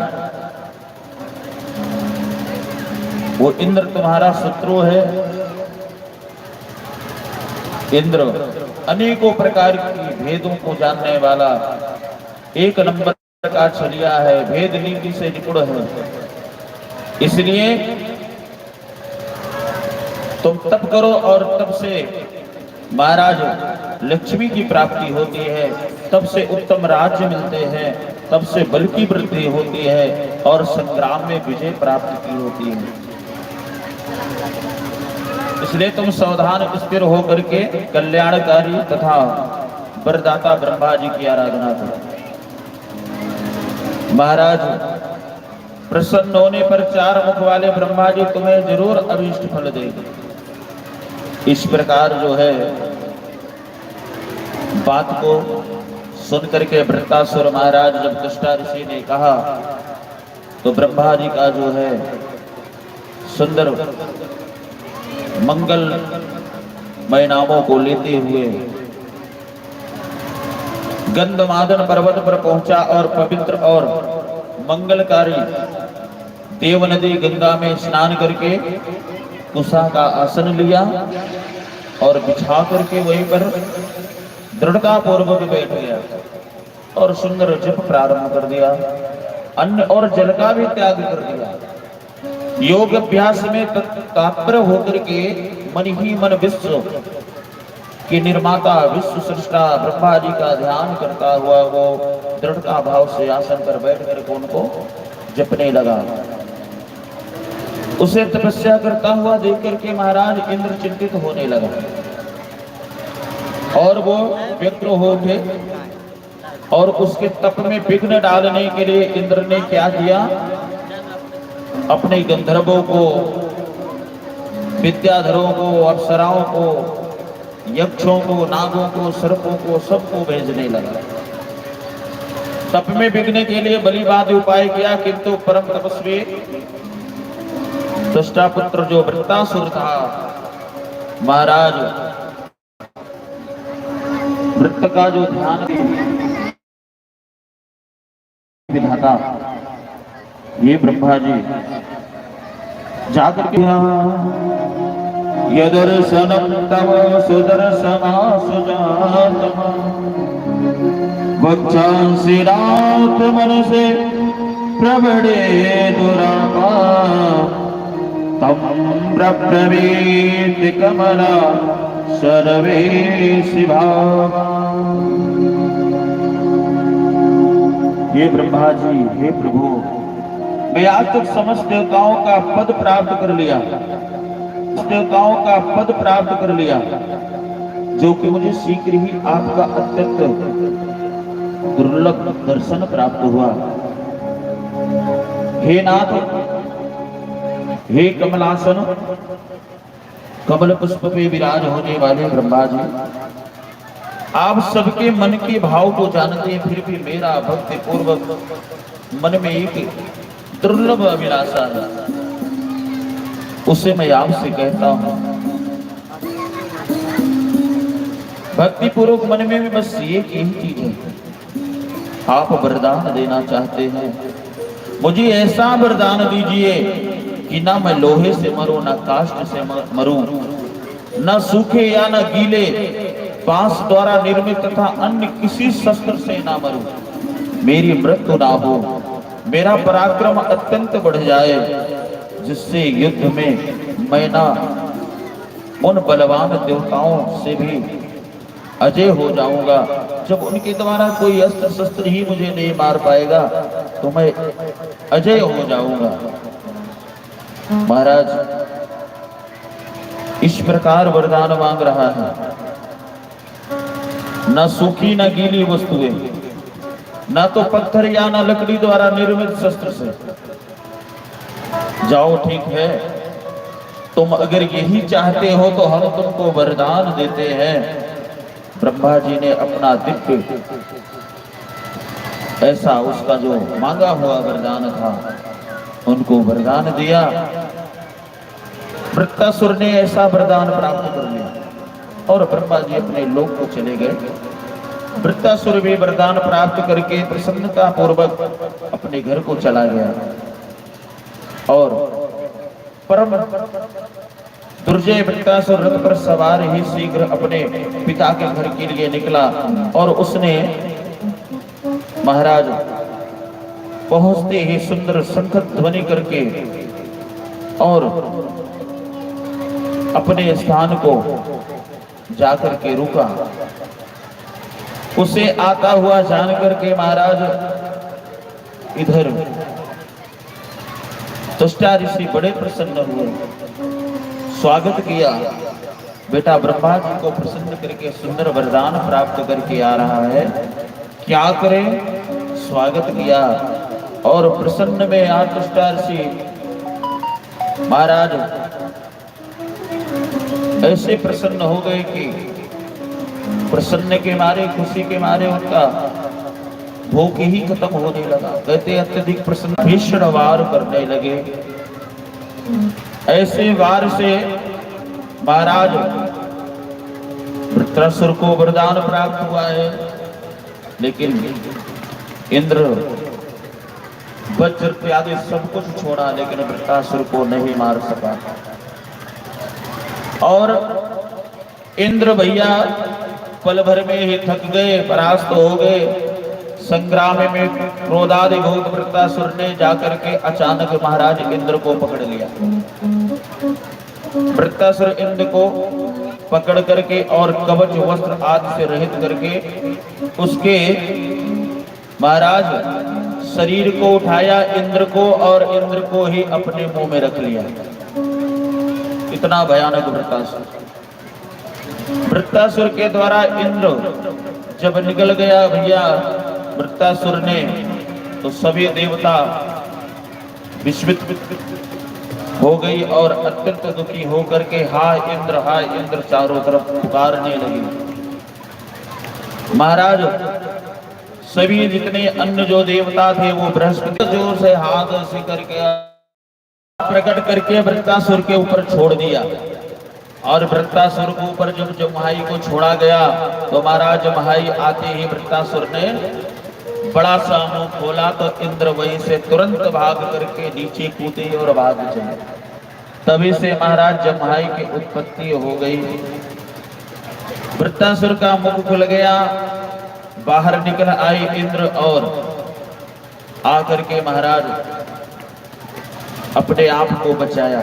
वो इंद्र तुम्हारा शत्रु है। इंद्र अनेकों प्रकार की भेदों को जानने वाला एक नंबर का छलिया है, भेद नीति से निपुण है। इसलिए तुम तप करो और तब से महाराज लक्ष्मी की प्राप्ति होती है, तब से उत्तम राज्य मिलते हैं, तब से बल की वृद्धि होती है और संग्राम में विजय प्राप्त की होती है। इसलिए तुम सावधान स्थिर होकर के कल्याणकारी तथा वरदाता ब्रह्मा जी की आराधना करो। महाराज प्रसन्न होने पर चार मुख वाले ब्रह्मा जी तुम्हें जरूर अभीष्ट फल देंगे। इस प्रकार जो है बात को सुन करके वृत्तासुर महाराज जब त्वष्टा ऋषि ने कहा तो ब्रह्मा जी का जो है सुंदर मंगलमय नामों को लेते हुए गंधमादन पर्वत पर पहुंचा और पवित्र और मंगलकारी देव नदी गंगा में स्नान करके कुशा का आसन लिया और बिछा करके वहीं पर दृढ़ता पूर्वक बैठ गया और सुंदर जप प्रारंभ कर दिया। अन्न और जल का भी त्याग कर दिया। योग अभ्यास में तत्पर होकर के मन ही मन विश्व के निर्माता विश्व सृष्टा ब्रह्मा जी का ध्यान करता हुआ वो दृढ़ता भाव से आसन पर बैठ कर उनको जपने लगा। उसे तपस्या करता हुआ देख करके महाराज इंद्र चिंतित होने लगा और वो व्यग्र हो गए और उसके तप में विघ्न डालने के लिए इंद्र ने क्या किया, अपने गंधर्वों को, विद्याधरों को, अप्सराओं को, यक्षों को, नागों को, सर्पों को, सबको भेजने लगा। तप में विघ्न के लिए बलिवाद उपाय किया, किंतु परम तपस्वी त्वष्टा पुत्र जो वृत्तासुर था महाराज वृत्त का जो ध्यान विधाता ये ब्रह्मा जी जाकर के यदर्शनम तव सुदर्शना सुजातम वक्षांसि रात मन से प्रबड़े दुरापा तम प्रब्रवीत कमला सर्वे शिभावा। हे ब्रह्मा जी, हे प्रभु, मैं आज तक समस्त देवताओं का पद प्राप्त कर लिया, देवताओं का पद प्राप्त कर लिया, जो कि मुझे शीघ्र ही आपका अत्यंत दुर्लभ दर्शन प्राप्त हुआ। हे नाथ, हे कमलासन, कमल पुष्प पे विराज होने वाले ब्रह्मा जी, आप सबके मन के भाव को जानते हैं, फिर भी मेरा भक्ति पूर्वक मन में एक दुर्लभ अभिलाषा है, उसे मैं आपसे कहता हूं। भक्ति पूर्वक मन में भी बस एक यही चीज है, आप वरदान देना चाहते हैं, मुझे ऐसा वरदान दीजिए कि ना मैं लोहे से मरूं, ना काष्ठ से मरूं, ना सूखे या ना गीले बांस द्वारा निर्मित तथा अन्य किसी शस्त्र से ना मरूं, मेरी मृत्यु ना हो, मेरा पराक्रम अत्यंत बढ़ जाए, जिससे युद्ध में मैं ना उन बलवान देवताओं से भी अजय हो जाऊंगा। जब उनके द्वारा कोई अस्त्र शस्त्र ही मुझे नहीं मार पाएगा तो मैं अजय हो जाऊंगा। महाराज इस प्रकार वरदान मांग रहा है, न सूखी न गीली वस्तुएं, न तो पत्थर या न लकड़ी द्वारा निर्मित शस्त्र से। जाओ ठीक है, तुम अगर यही चाहते हो तो हम तुमको वरदान देते हैं। ब्रह्मा जी ने अपना दिव्य ऐसा उसका जो मांगा हुआ वरदान था उनको वरदान दिया। वृत्तासुर ने ऐसा वरदान प्राप्त कर लिया और ब्रह्मा जी अपने लोक को चले गए। वृत्तासुर भी वरदान प्राप्त करके प्रसन्नता पूर्वक अपने घर को चला गया और परम दुर्जय वृत्तासुर रथ पर सवार ही शीघ्र अपने पिता के घर के लिए निकला और उसने महाराज पहुंचते ही सुंदर शंख ध्वनि करके और अपने स्थान को जाकर के रुका। उसे आता हुआ जान करके महाराज इधर तुष्टा ऋषि बड़े प्रसन्न हुए, स्वागत किया। बेटा ब्रह्मा जी को प्रसन्न करके सुंदर वरदान प्राप्त करके आ रहा है, क्या करें? स्वागत किया और प्रसन्न में तुष्टा ऋषि महाराज ऐसे प्रसन्न हो गए कि प्रसन्न के मारे, खुशी के मारे उनका भूख ही खत्म होने लगा। कहते अत्यधिक प्रसन्न भीषण वार करने लगे। ऐसे वार से महाराज वृत्रासुर को वरदान प्राप्त हुआ है, लेकिन इंद्र वज्र इत्यादि सब कुछ छोड़ा लेकिन वृत्रासुर को नहीं मार सका। और इंद्र भैया पल भर में ही थक गए, परास्त हो गए। संग्राम में क्रोधाधिभूत वृत्तासुर ने जाकर के अचानक महाराज इंद्र को पकड़ लिया। वृत्तासुर इंद्र को पकड़ करके और कवच वस्त्र आदि से रहित करके उसके महाराज शरीर को उठाया इंद्र को और इंद्र को ही अपने मुंह में रख लिया। इतना भयानक वृत्तासुर। वृत्तासुर के द्वारा इंद्र जब निकल गया भैया वृत्तासुर ने, तो सभी देवता विस्मित हो गई और अत्यंत दुखी होकर के हाय इंद्र चारों तरफ पुकारने लगी। महाराज सभी जितने अन्य जो देवता थे वो बृहस्पति जोर से हाथ ऐसे करके प्रकट करके वृत्तासुर के ऊपर छोड़ दिया। और वृत्तासुर के ऊपर जब जमहाई को छोड़ा गया तो महाराज जमहाई आते ही वृत्तासुर ने बड़ा सा मुंह खोला तो इंद्र वहीं से तुरंत भाग करके नीचे कूदे और भाग चले। तभी से महाराज जमहाई की उत्पत्ति हो गई। वृत्तासुर का मुख खुल गया, बाहर निकल आई इंद्र और आकर के महाराज अपने आप को बचाया।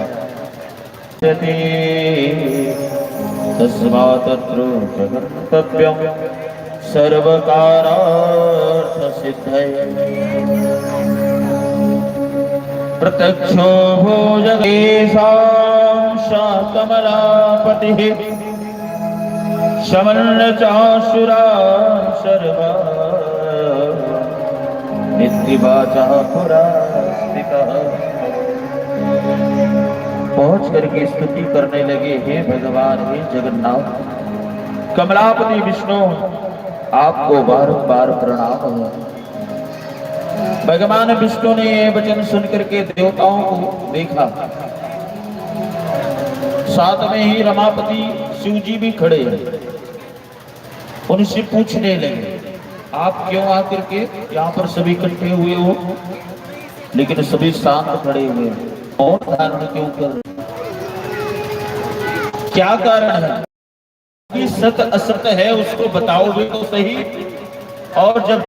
तस्मात् तत्र जगन्तव्यं सर्वकारार्थ सिद्धये प्रत्यक्षो भोजगेशां कमलापतिः शमन्न चाशुरान् सर्वा नित्यवाचः पुरास्तिकः। पहुंच करके स्तुति करने लगे, हे भगवान, हे जगन्नाथ, कमलापति विष्णु, आपको बारंबार प्रणाम है। भगवान विष्णु ने ये वचन सुनकर के देवताओं को देखा। साथ में ही रमापति शिव जी भी खड़े हैं। उनसे पूछने लगे, आप क्यों आकर के यहाँ पर सभी इकट्ठे हुए हो? लेकिन सभी शांत खड़े हुए हैं। और धारण क्यों कर, क्या कारण है? कि सत असत है उसको बताओगे तो सही, और जब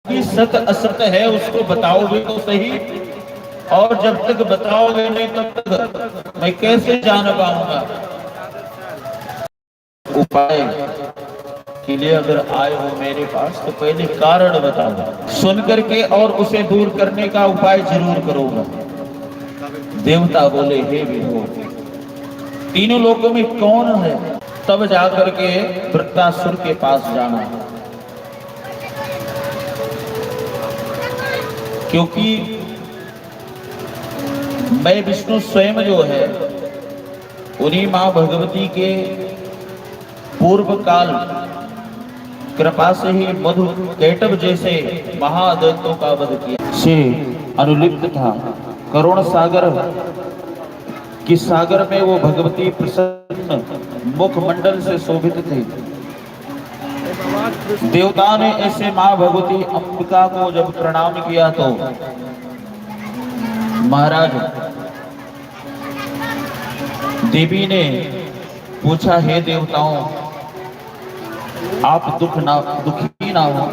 कि सत असत है उसको बताओगे तो सही, और जब तक बताओगे नहीं तब तक मैं कैसे जान पाऊंगा? उपाय के लिए अगर आए हो मेरे पास तो पहले कारण बताओ, सुन करके और उसे दूर करने का उपाय जरूर करूंगा। देवता बोले, हे विभो, तीनों लोगों में कौन है? तब जाकर के वृत्तासुर के पास जाना, क्योंकि मैं विष्णु स्वयं जो है उन्हीं मां भगवती के पूर्व काल कृपा से ही मधु कैटव जैसे महादैत्यों का वध किया से अनुलिप्त था। करुण सागर कि सागर में वो भगवती प्रसन्न मुखमंडल से शोभित थे। देवता ने ऐसे मां भगवती अंबिका को जब प्रणाम किया तो महाराज देवी ने पूछा, हे देवताओं, आप दुखी ना हो।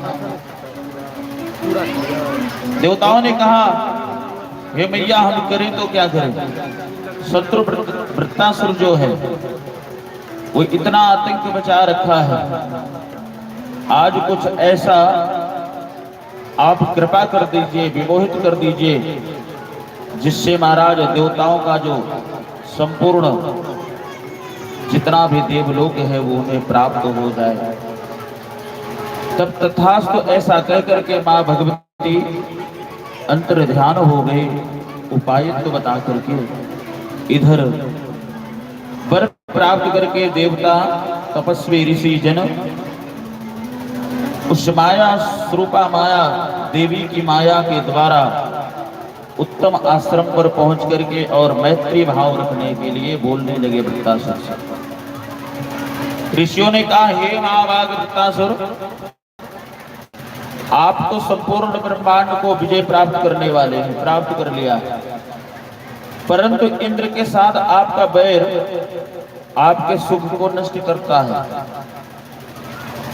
देवताओं ने कहा, हे मैया, हम करें तो क्या करें? शत्रु वृत्तासुर जो है वो इतना आतंक बचा रखा है, आज कुछ ऐसा आप कृपा कर दीजिए, विमोहित कर दीजिए, जिससे महाराज देवताओं का जो संपूर्ण जितना भी देवलोक है वो उन्हें प्राप्त हो जाए। तब तथास्तु ऐसा कह करके मां भगवती अंतर ध्यान हो गई। उपाय तो बता करके इधर वर प्राप्त करके देवता तपस्वी ऋषि जन उस माया स्वरूपा माया देवी की माया के द्वारा उत्तम आश्रम पर पहुंच करके और मैत्री भाव रखने के लिए बोलने लगे वृत्तासुर से। ऋषियों ने कहा, हे महाभाग वृत्तासुर, आप तो संपूर्ण ब्रह्मांड को विजय प्राप्त करने वाले हैं, प्राप्त कर लिया है, परंतु इंद्र के साथ आपका बैर आपके सुख को नष्ट करता है।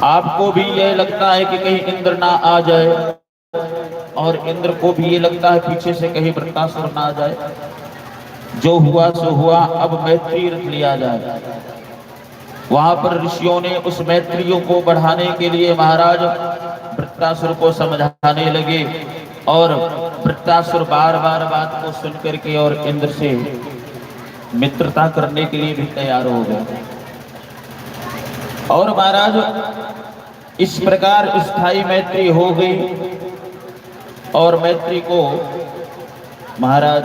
आपको भी यह लगता है कि कहीं इंद्र ना आ जाए, और इंद्र को भी ये लगता है पीछे से कहीं वृत्तासुर ना आ जाए। जो हुआ सो हुआ, अब मैत्री रख लिया जाए। वहां पर ऋषियों ने उस मैत्रियों को बढ़ाने के लिए महाराज वृत्तासुर को समझाने लगे, और वृत्तासुर बार बार बात को सुन करके और इंद्र से मित्रता करने के लिए भी तैयार हो गए। और महाराज इस प्रकार स्थायी मैत्री हो गई, और मैत्री को महाराज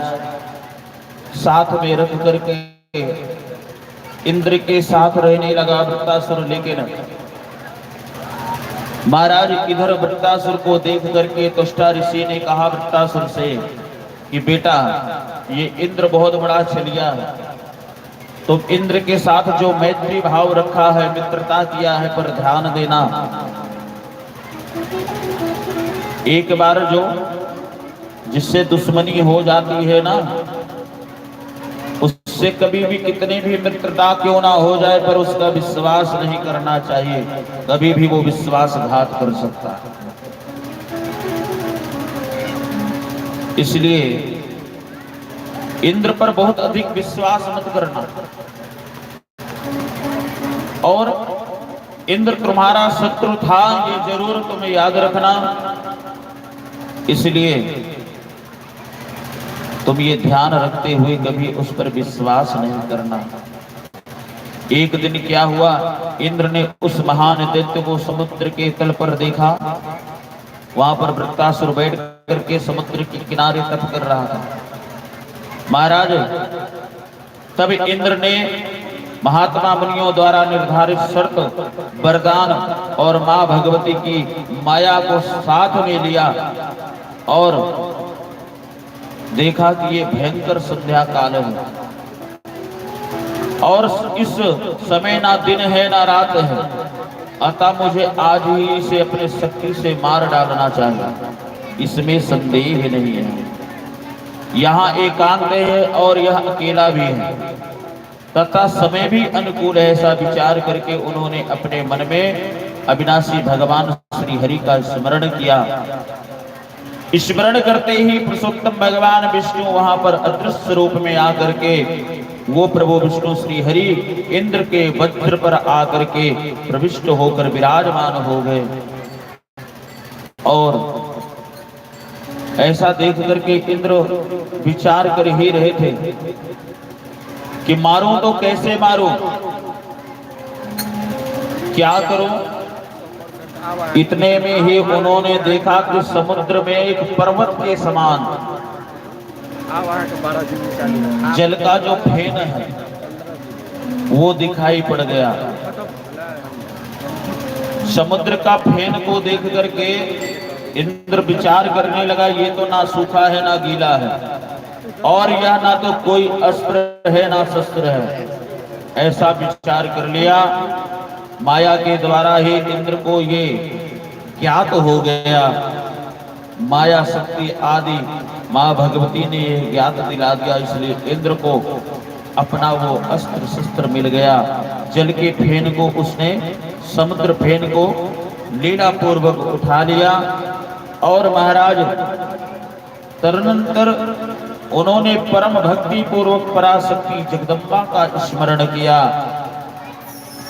साथ में रख करके इंद्र के साथ रहने लगा वृत्तासुर। लेकिन महाराज इधर वृत्तासुर को देख करके तुष्टा ऋषि ने कहा वृत्तासुर से कि बेटा, ये इंद्र बहुत बड़ा छलिया है, तो इंद्र के साथ जो मैत्री भाव रखा है, मित्रता किया है, पर ध्यान देना। एक बार जो जिससे दुश्मनी हो जाती है ना, उससे कभी भी कितनी भी मित्रता क्यों ना हो जाए, पर उसका विश्वास नहीं करना चाहिए। कभी भी वो विश्वासघात कर सकता है। इसलिए इंद्र पर बहुत अधिक विश्वास मत करना। और इंद्र तुम्हारा शत्रु था, ये जरूर तुम्हें याद रखना। इसलिए तुम ये ध्यान रखते हुए कभी उस पर विश्वास नहीं करना। एक दिन क्या हुआ, इंद्र ने उस महान दैत्य को समुद्र के तल पर देखा। वहां पर वृत्तासुर बैठ करके समुद्र के किनारे तप कर रहा था। महाराज तब इंद्र ने महात्मा मुनियों द्वारा निर्धारित शर्त, वरदान और मां भगवती की माया को साथ में लिया और देखा कि ये भयंकर संध्या काल है और इस समय ना दिन है ना रात है, अतः मुझे आज ही इसे अपने शक्ति से मार डालना चाहिए, इसमें संदेह नहीं है। यहाँ एकांत है और यह अकेला भी है तथा समय भी अनुकूल है, ऐसा विचार करके उन्होंने अपने मन में अविनाशी भगवान श्री हरि का स्मरण किया। स्मरण करते ही पुरुषोत्तम भगवान विष्णु वहां पर अदृश्य रूप में आकर के वो प्रभु विष्णु श्री हरि इंद्र के वज्र पर आकर के प्रविष्ट होकर विराजमान हो गए। और ऐसा देख करके इंद्र विचार कर ही रहे थे कि मारूं तो कैसे मारूं, क्या करूं। इतने में ही उन्होंने देखा कि समुद्र में एक पर्वत के समान जल का जो फेन है वो दिखाई पड़ गया। समुद्र का फेन को देख करके इंद्र विचार करने लगा, ये तो ना सूखा है ना गीला है और यह ना तो कोई अस्त्र है ना शस्त्र है। ऐसा विचार कर लिया। माया के द्वारा ही इंद्र को ये ज्ञात हो गया। माया शक्ति आदि माँ भगवती ने ये ज्ञात दिला दिया, इसलिए इंद्र को अपना वो अस्त्र शस्त्र मिल गया। जल के फेन को उसने, समुद्र फेन को लीला पूर्वक उठा लिया और महाराज तदनंतर उन्होंने परम भक्ति पूर्वक पराशक्ति जगदम्बा का स्मरण किया।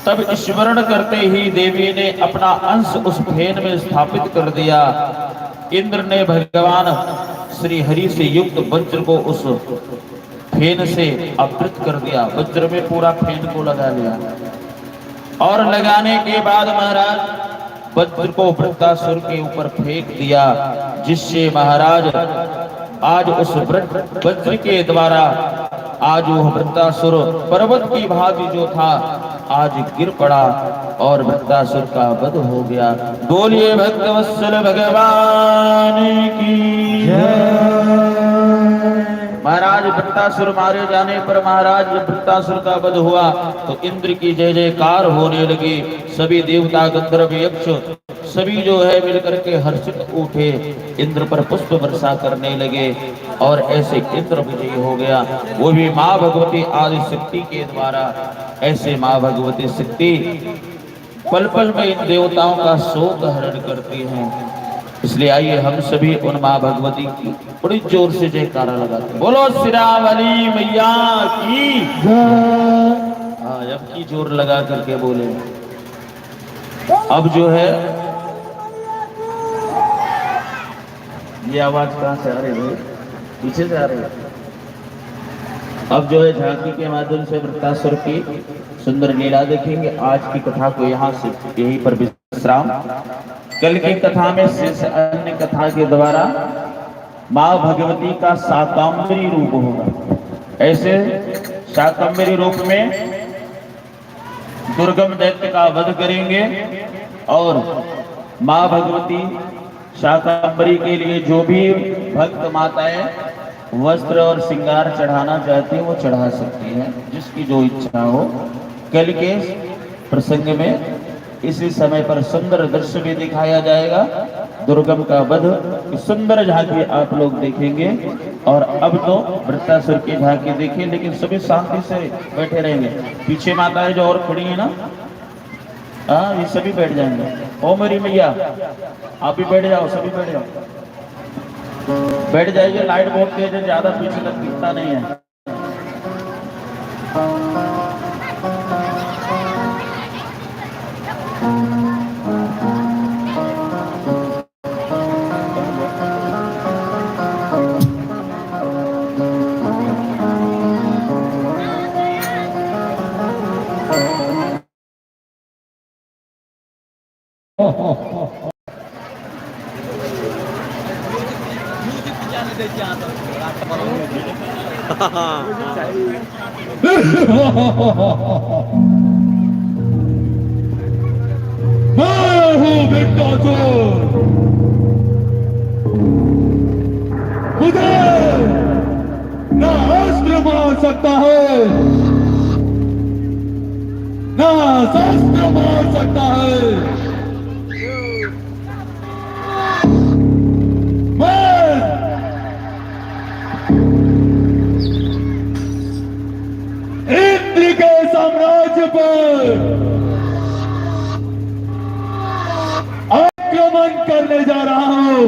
तब स्मरण करते ही देवी ने अपना अंश उस फेन में स्थापित कर दिया। इंद्र ने भगवान श्री हरि से युक्त वज्र को उस फेन से आवृत कर दिया। वज्र में पूरा फेन को लगा लिया और लगाने के बाद महाराज वज्र को वृत्तासुर के ऊपर फेंक दिया, जिससे महाराज आज उस वज्र के द्वारा आज वह वृत्तासुर पर्वत की भांति जो था आज गिर पड़ा और वृत्तासुर का वध हो गया। बोलिए भक्तवत्सल भगवान की जय। महाराज वृत्तासुर मारे जाने पर महाराज जब वृत्तासुर का वध हुआ तो इंद्र की जय जयकार होने लगी। सभी देवता गंधर्व यक्ष सभी जो है मिलकर के हर्षित उठे, इंद्र पर पुष्प वर्षा करने लगे और ऐसे इंद्र विजयी हो गया, वो भी माँ भगवती आदि शक्ति के द्वारा। ऐसे माँ भगवती शक्ति पल पल में इन देवताओं का शोक हरण करती हैं। इसलिए आइए हम सभी उन माँ भगवती की बड़ी जोर से जयकारा लगाते हैं। बोलो सिरावली मैया की जय। हाँ, अब की जोर लगा करके बोले। अब जो है ये आवाज कहाँ से आ रही है? पीछे से आ रही है। अब जो है झांकी के माध्यम से वृत्तासुर की सुंदर लीला देखेंगे। आज की कथा को यहाँ से यहीं पर विश्राम। कल की कथा में शेष अन्य कथा के द्वारा माँ भगवती का शाकंभरी रूप होगा। ऐसे शाकंभरी रूप में दुर्गम दैत्य का वध करेंगे और माँ भगवती शाकंभरी के लिए जो भी भक्त माताएं वस्त्र और श्रृंगार चढ़ाना चाहती हैं वो चढ़ा सकती हैं, जिसकी जो इच्छा हो। कल के प्रसंग में इसी समय पर सुंदर दृश्य भी दिखाया जाएगा। दुर्गम का वध की सुंदर झांकी आप लोग देखेंगे। और अब तो वृत्तासुर की झांकी देखिए, लेकिन सभी शांति से बैठे रहेंगे। पीछे माताएं जो और खड़ी है ना, हाँ, ये सभी बैठ जाएंगे। ओ मेरी मैया आप भी बैठ जाओ, सभी बैठ जाओ, बैठ जाइए। लाइट बहुत तेज है, ज्यादा पीछे तक दिखता नहीं है। सकता है, ना शास्त्र मार सकता है। मैं इंद्र के साम्राज्य पर आक्रमण करने जा रहा हूं।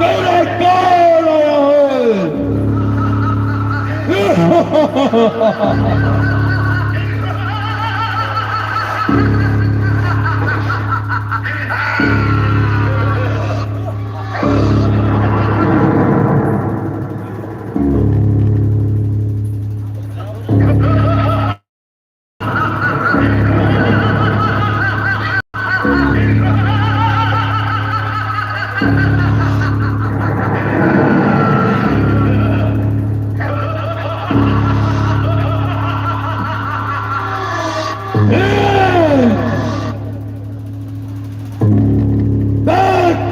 तेरा कौन आया है?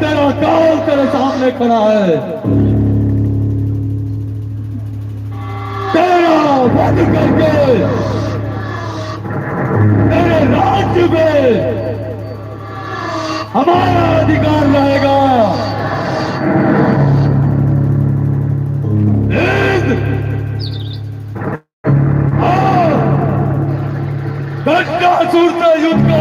तेरा काल तेरे सामने खड़ा है, तेरा वध करके तेरे राज्य में हमारा अधिकार रहेगा। दंडासुर से युद्ध कर।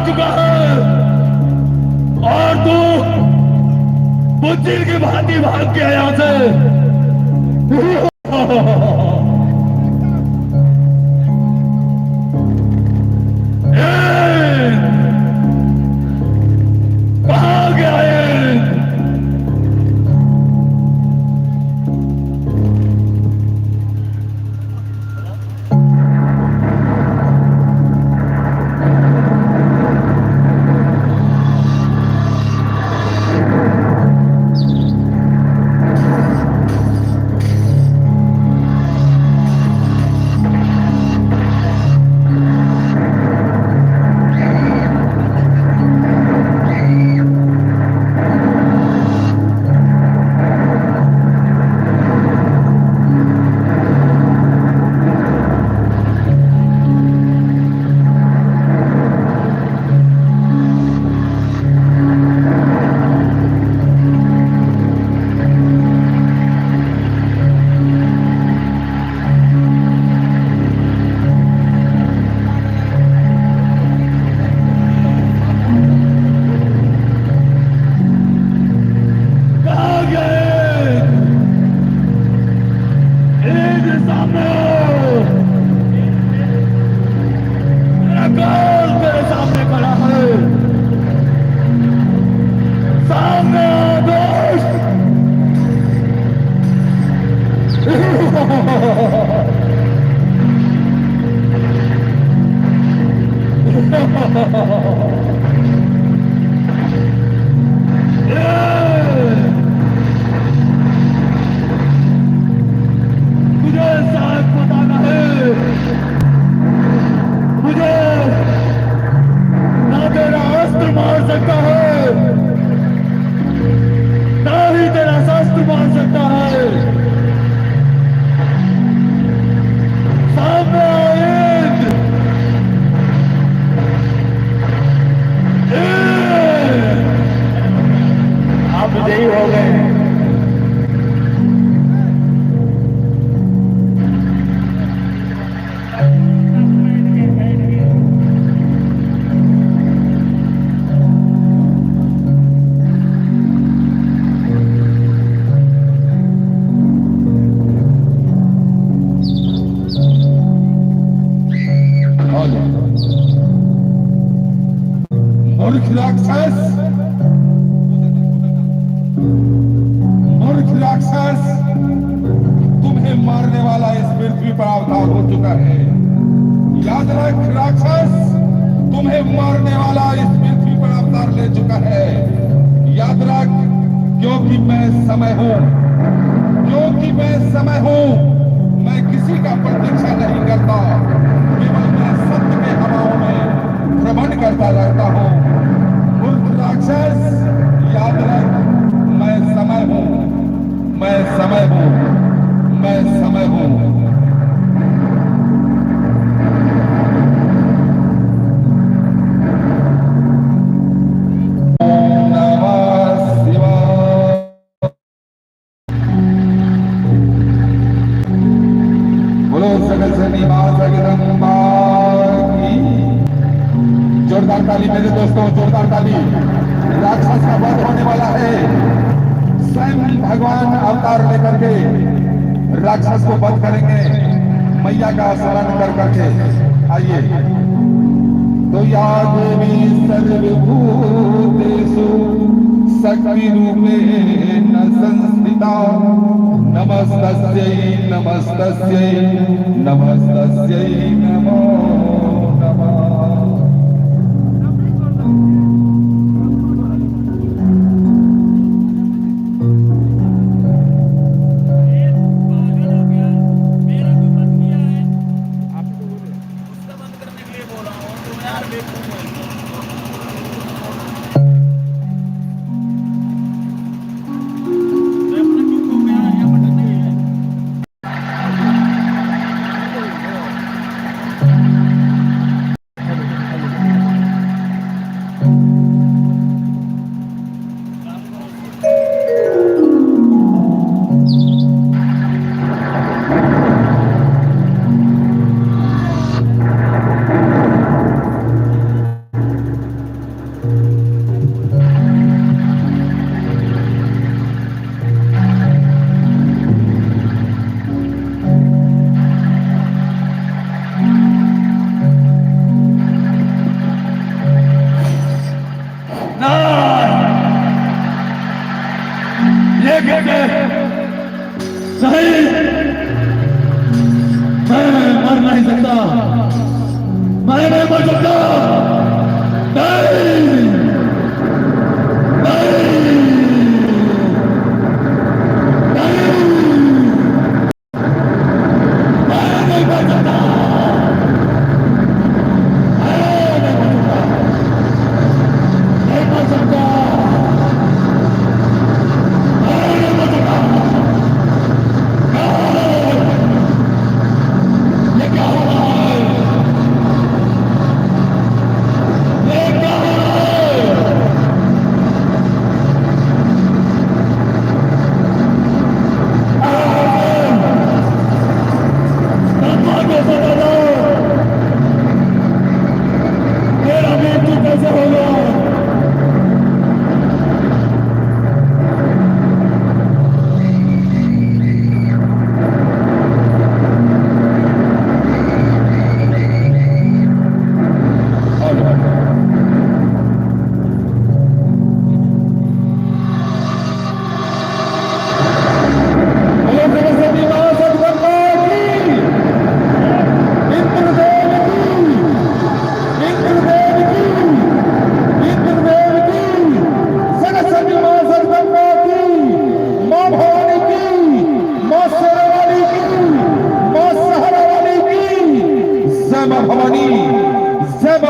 चुका है और तू बुद्धि की भांति भाग गया यहां से। कहाँ गया ये? मुझे साहब बताना है, मुझे ना तेरा अस्त्र मार सकता है ना ही तेरा शस्त्र मार सकता है। सामने आप विजयी हो गए। मूर्ख राक्षस, मूर्ख राक्षस, तुम्हें मारने वाला इस पृथ्वी पर अवतार हो चुका है। याद रख राक्षस, तुम्हें मारने वाला इस पृथ्वी पर अवतार ले चुका है। याद रख, क्योंकि मैं समय हूं, क्योंकि मैं समय हूं, मैं किसी का प्रतीक्षा नहीं करता, केवल मैं सत्य के हवाओं में भ्रमण करता रहता हूं। मूर्ख राक्षस, याद रख, मैं समय हूं, मैं समय हूं, मैं समय हूं। जोरदार ताली मेरे दोस्तों, जोरदार ताली। राक्षस का वध होने वाला है। स्वयं भगवान अवतार लेकर के राक्षस को वध करेंगे मैया का स्मरण कर करके। आइए तो या देवी सर्वभूतेषु शक्ति रूपेण संस्थिता नमस्तस्यै नमस्तस्यै नमस्तस्यै नमो नमः।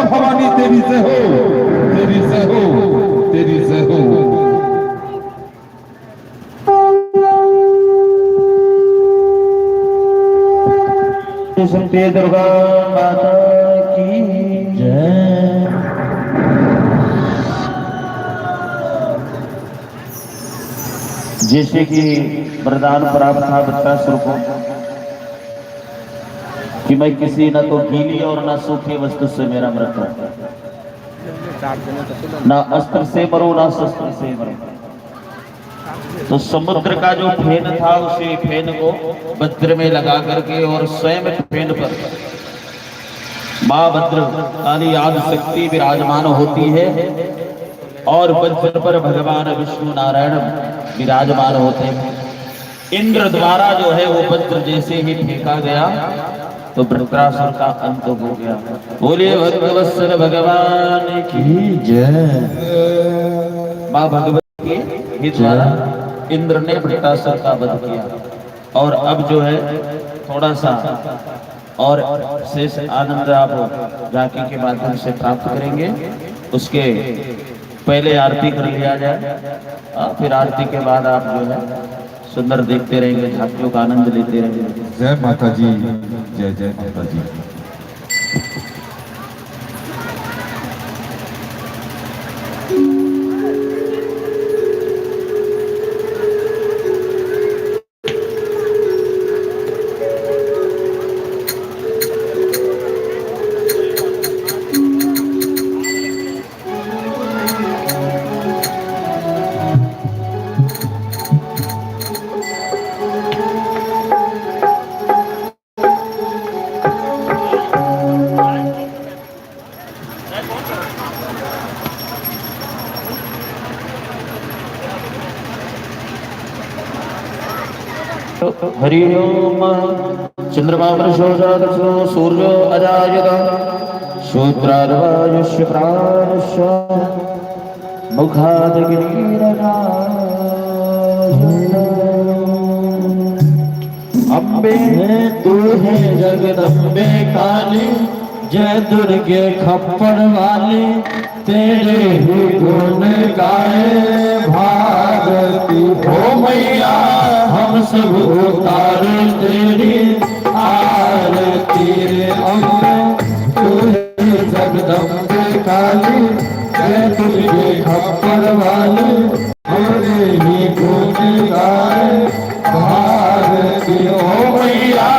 भवानी तेरी से हो, तेरी से हो, तेरी से हो। शक्ति दुर्गा माता की जय। जैसे कि वरदान प्राप्त था बत्तासुर को कि मैं किसी न तो गीली और न सूखी वस्तु से मेरा मृत्यु, ना अस्त्र से मरो ना शस्त्र से मरो। तो समुद्र का जो फेन था उसी फेन को वज्र में लगा करके और स्वयं फेन पर मां वज्र काली आदि शक्ति विराजमान होती है और वज्र पर भगवान विष्णु नारायण विराजमान होते हैं। इंद्र द्वारा जो है वो वज्र जैसे ही फेंका गया तो वृत्रासुर का अंत हो गया। बोलिए भगवत्सल भगवान की जय। मां भगवती के द्वारा इंद्र ने वृत्रासुर का वध किया और अब जो है थोड़ा सा और शेष आनंद आप झांकी के माध्यम से प्राप्त करेंगे। उसके पहले आरती कर लिया जाए, फिर आरती के बाद आप जो है सुंदर देखते रहेंगे, झांकियों का आनंद लेते रहेंगे। जय माता जी, जय जय माता जी। हरि ओम। चंद्रमा वृषोजादशो सूर्यो अजायत शूद्रार्वायुष्य प्राणस्य अम्बे तू है जगदम्बे काली, जय दुर्गे खप्पड़ वाली, तेरे ही गुण गाए भारती हो मैया। हम सब उतारे तेरी आरती रे अम्बे, तू है जगदम्बे काली, जय दुर्गे खप्पड़ वाली, तेरे ही गुण गाए भारती हो मैया।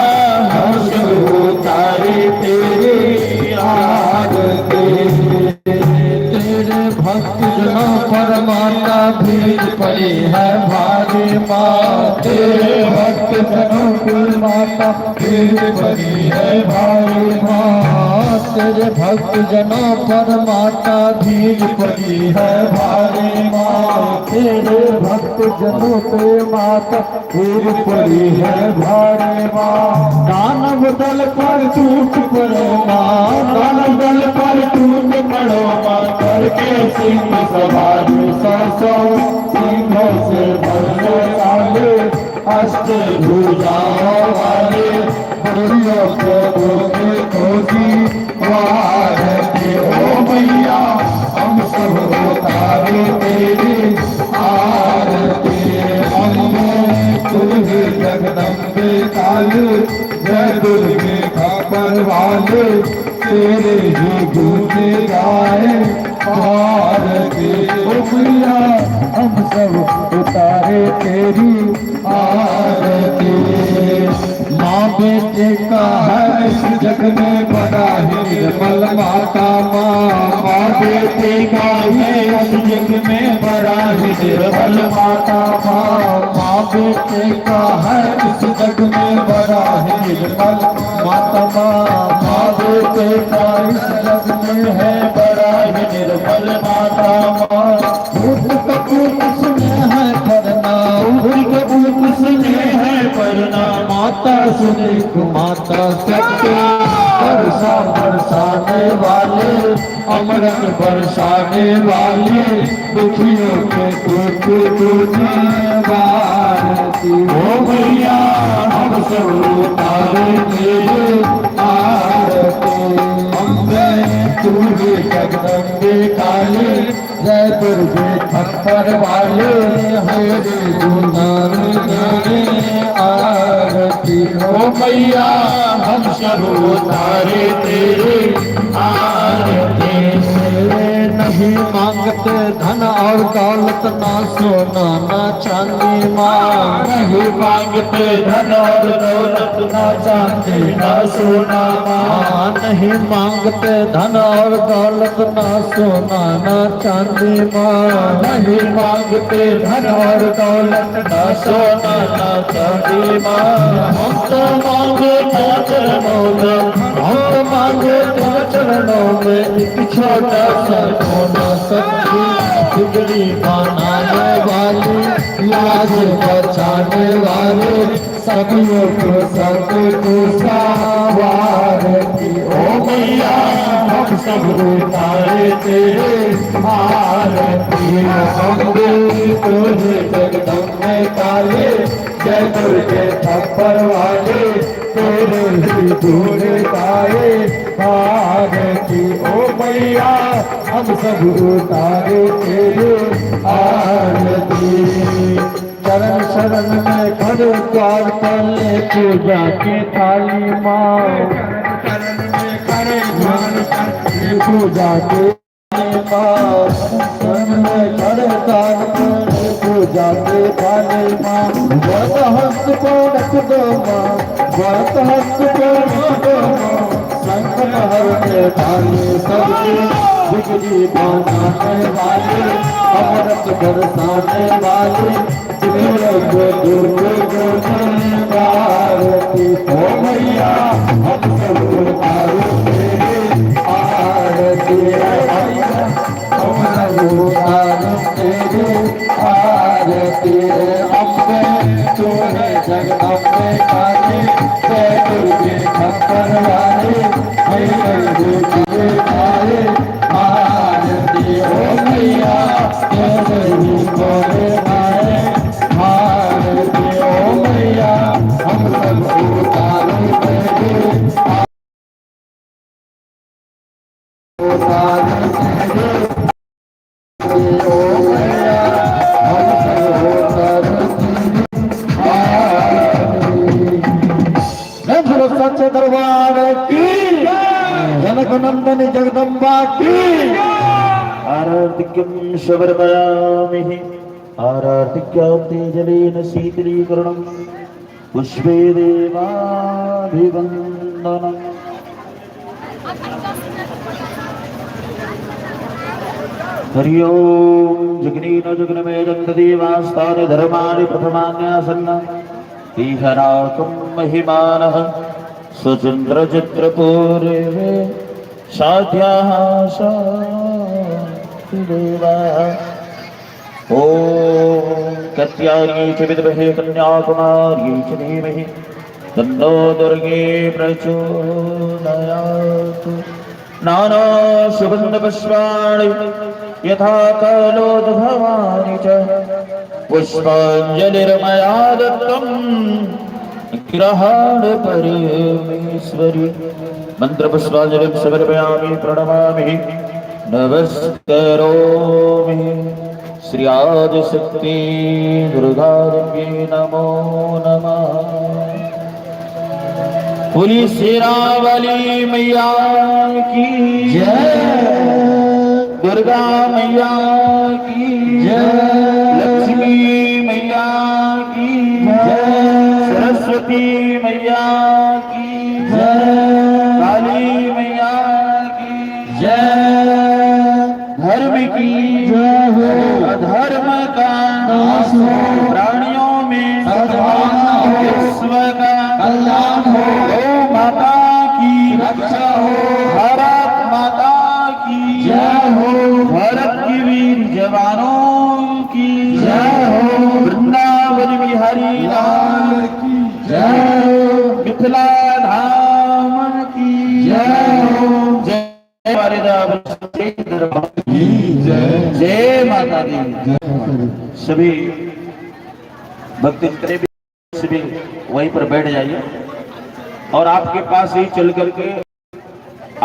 हम सब उतारे तेरी आरती। तेरे भक्त जनों पर माता भीड़ पड़ी है भारी माँ, तेरे भक्त जनों पर माता भीड़ पड़ी है भारी माँ, तेरे भक्त जनों पर माता भीड़ पड़ी है भारी माँ, तेरे भक्त जनों पे माता भीड़ पड़ी है भारी माँ। दानव दल पर टूट पड़े माँ, दानव दल पर पढ़ो मातर के सिंह सवार सौ सौ सिंहों से बलशाली अष्ट भुजाओं वाले बड़ियों को रोके खोजी वारती ओ मैया हम सब उतारे तेरी आरती अम्बे दुर्गे जगदम्बे काली जय दुर्गे खबर वाले तेरे ही गूंजे गाए आरती ओ मैया हम सब उतारे तेरी आरती माँ बेटे का है इस जग में बड़ा ही निर्मल माता माँ बेटे का है इस जग में बड़ा ही निर्मल माता माँ बेटे का है इस जग में बड़ा ही निर्मल माता माँ बेटे का इस जग में है बड़ा ही निर्मल माता माँ उठ कपूर किसने है करना उठ कपूर किसने है करना माता सुनिक माता सत्य वर्षा बरसाने वाले अमृत बरसाने वाले दुखियों के दुख वारती हो मैया हम सब उतारे तेरे आरती अम्बे दुर्गे जगदम्बे काली जय दुर्गे खप्पर वाले हरे गुनारे आरती हो मैया हम सब उतारे तेरे आरती नहीं मांगते धन और दौलत ना सोना ना चांदी माँ नहीं मांगते धन और दौलत ना चांदी ना सोना माँ नहीं मांगते धन और दौलत ना सोना ना चांदी माँ नहीं मांगते धन और दौलत ना सोना ना चांदी माँ हम तो मांगे तेरे चरणों में हम तो मांगे तेरे चरणों में एक छोटा सा कोना सब्जी बिगड़ी बनाने वाली लाज बचाने वाले सबियों को सबको सवारती ओ मैया हम सब उतारे तेरे आरती अम्बे तुझे जगदम्बे काले जय दुर्गे थप्पड़ वाले तेरे ही दूर गाए आरती ओ मैया हम सब उतारे तेरे आरती चरण शरण में खड़े द्वार पर ले पूजा के थाली माँ चरण में खड़े ध्यान करके पूजा के शरण में खड़े द्वार पर ले पूजा के थाली माँ व्रत हस्त को रख दो माँ व्रत हस्त को रख दो माँ संकट हरने वाले सबके बिगड़ी बनाने वाले अमृत बरसाने वाले दुखियों को दूर आरती हो मैया हम सब उतारे तेरे आरती हम सब उतारे तेरे आरती अम्बे तूने जगदम्बे काली जय दुर्गे खप्पर वाले हरे दुर्गे काले आरती हो मैया तेरे ही गोरे आए आरती हो मैया हम सब उतारे तेरे उतारे तेरे ओ मैया हम सब उतारे तेरे सच्चे दरबार की जनक नंदन जगदम्बा की आराधिक्यं शबरमयामि आराधिक्याब्दे जलेन शीतलीकरणं पुष्पे देवाभिवन्दनम् हरि ओम जगनीन जगनमे दन्तदेवास्तानि धर्माणि प्रथमान्यासन्न तीहरातुं महिमानः सुचन्द्रचित्रपूरे साध्याः शान्तिदेवाः ॐ कत्यायै च विद्महे कन्याकुमार्यै च धीमहि तन्नो दुर्गे प्रचोदयात् नाना सुगन्धपुष्पाणि यथा कालोद्भवानि च पुष्पाञ्जलिर्मया दत्तम् ग्रहाण परमेश्वरी। मंत्रपुष्पाञ्जलिं समर्पयामि प्रणमामि नमस्करोमि। श्री आदिशक्ति दुर्गादेवी नमो नमः। बोली शेरावाली मैया की जय, दुर्गा मैया की जय, लक्ष्मी मैया की जय, सरस्वती मैया की जय, काली मैया की जय, धर्म की जय हो, अधर्म का नाश हो, प्राणियों में सद्भावना हो, विश्व का कल्याण हो, गौ माता की रक्षा हो, भारत माता की जय हो, भारत की वीर जवानों की जय हो, वृंदावन बिहारी लाल की जय हो, मिथिला धाम की जय हो, जय वारिदास दरबार की जय, जय माता दी। सभी भक्त भी सभी वहीं पर बैठ जाइए और आपके पास ही चल करके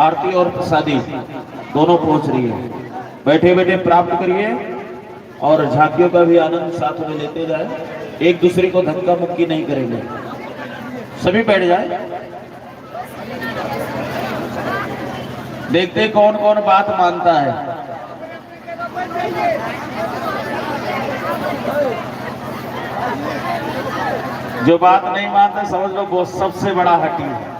आरती और प्रसादी दोनों पहुंच रही है। बैठे बैठे प्राप्त करिए और झांकियों का भी आनंद साथ में लेते जाए। एक दूसरे को धक्का मुक्की नहीं करेंगे। सभी बैठ जाए। देखते कौन कौन बात मानता है। जो बात नहीं मानता समझ लो वो सबसे बड़ा हटी है।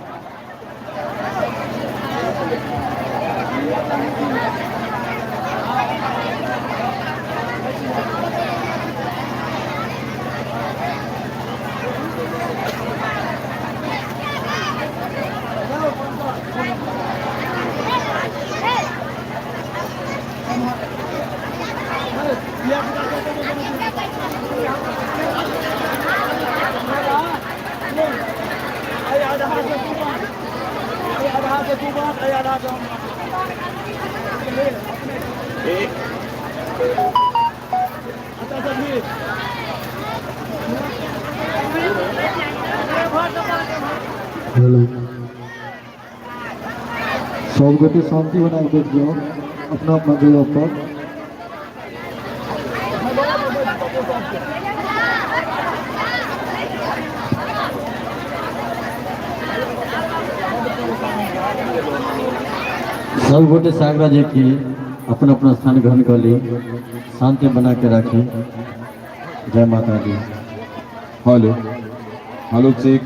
हेलो, सब गोटे शांति बनाए बैठ जाओ अपना अपना जगह पर। सब गोटे सागरा जी की अपना अपना स्थान ग्रहण कर ली, शांति बना के रखें। जय माता दी। Hello hello check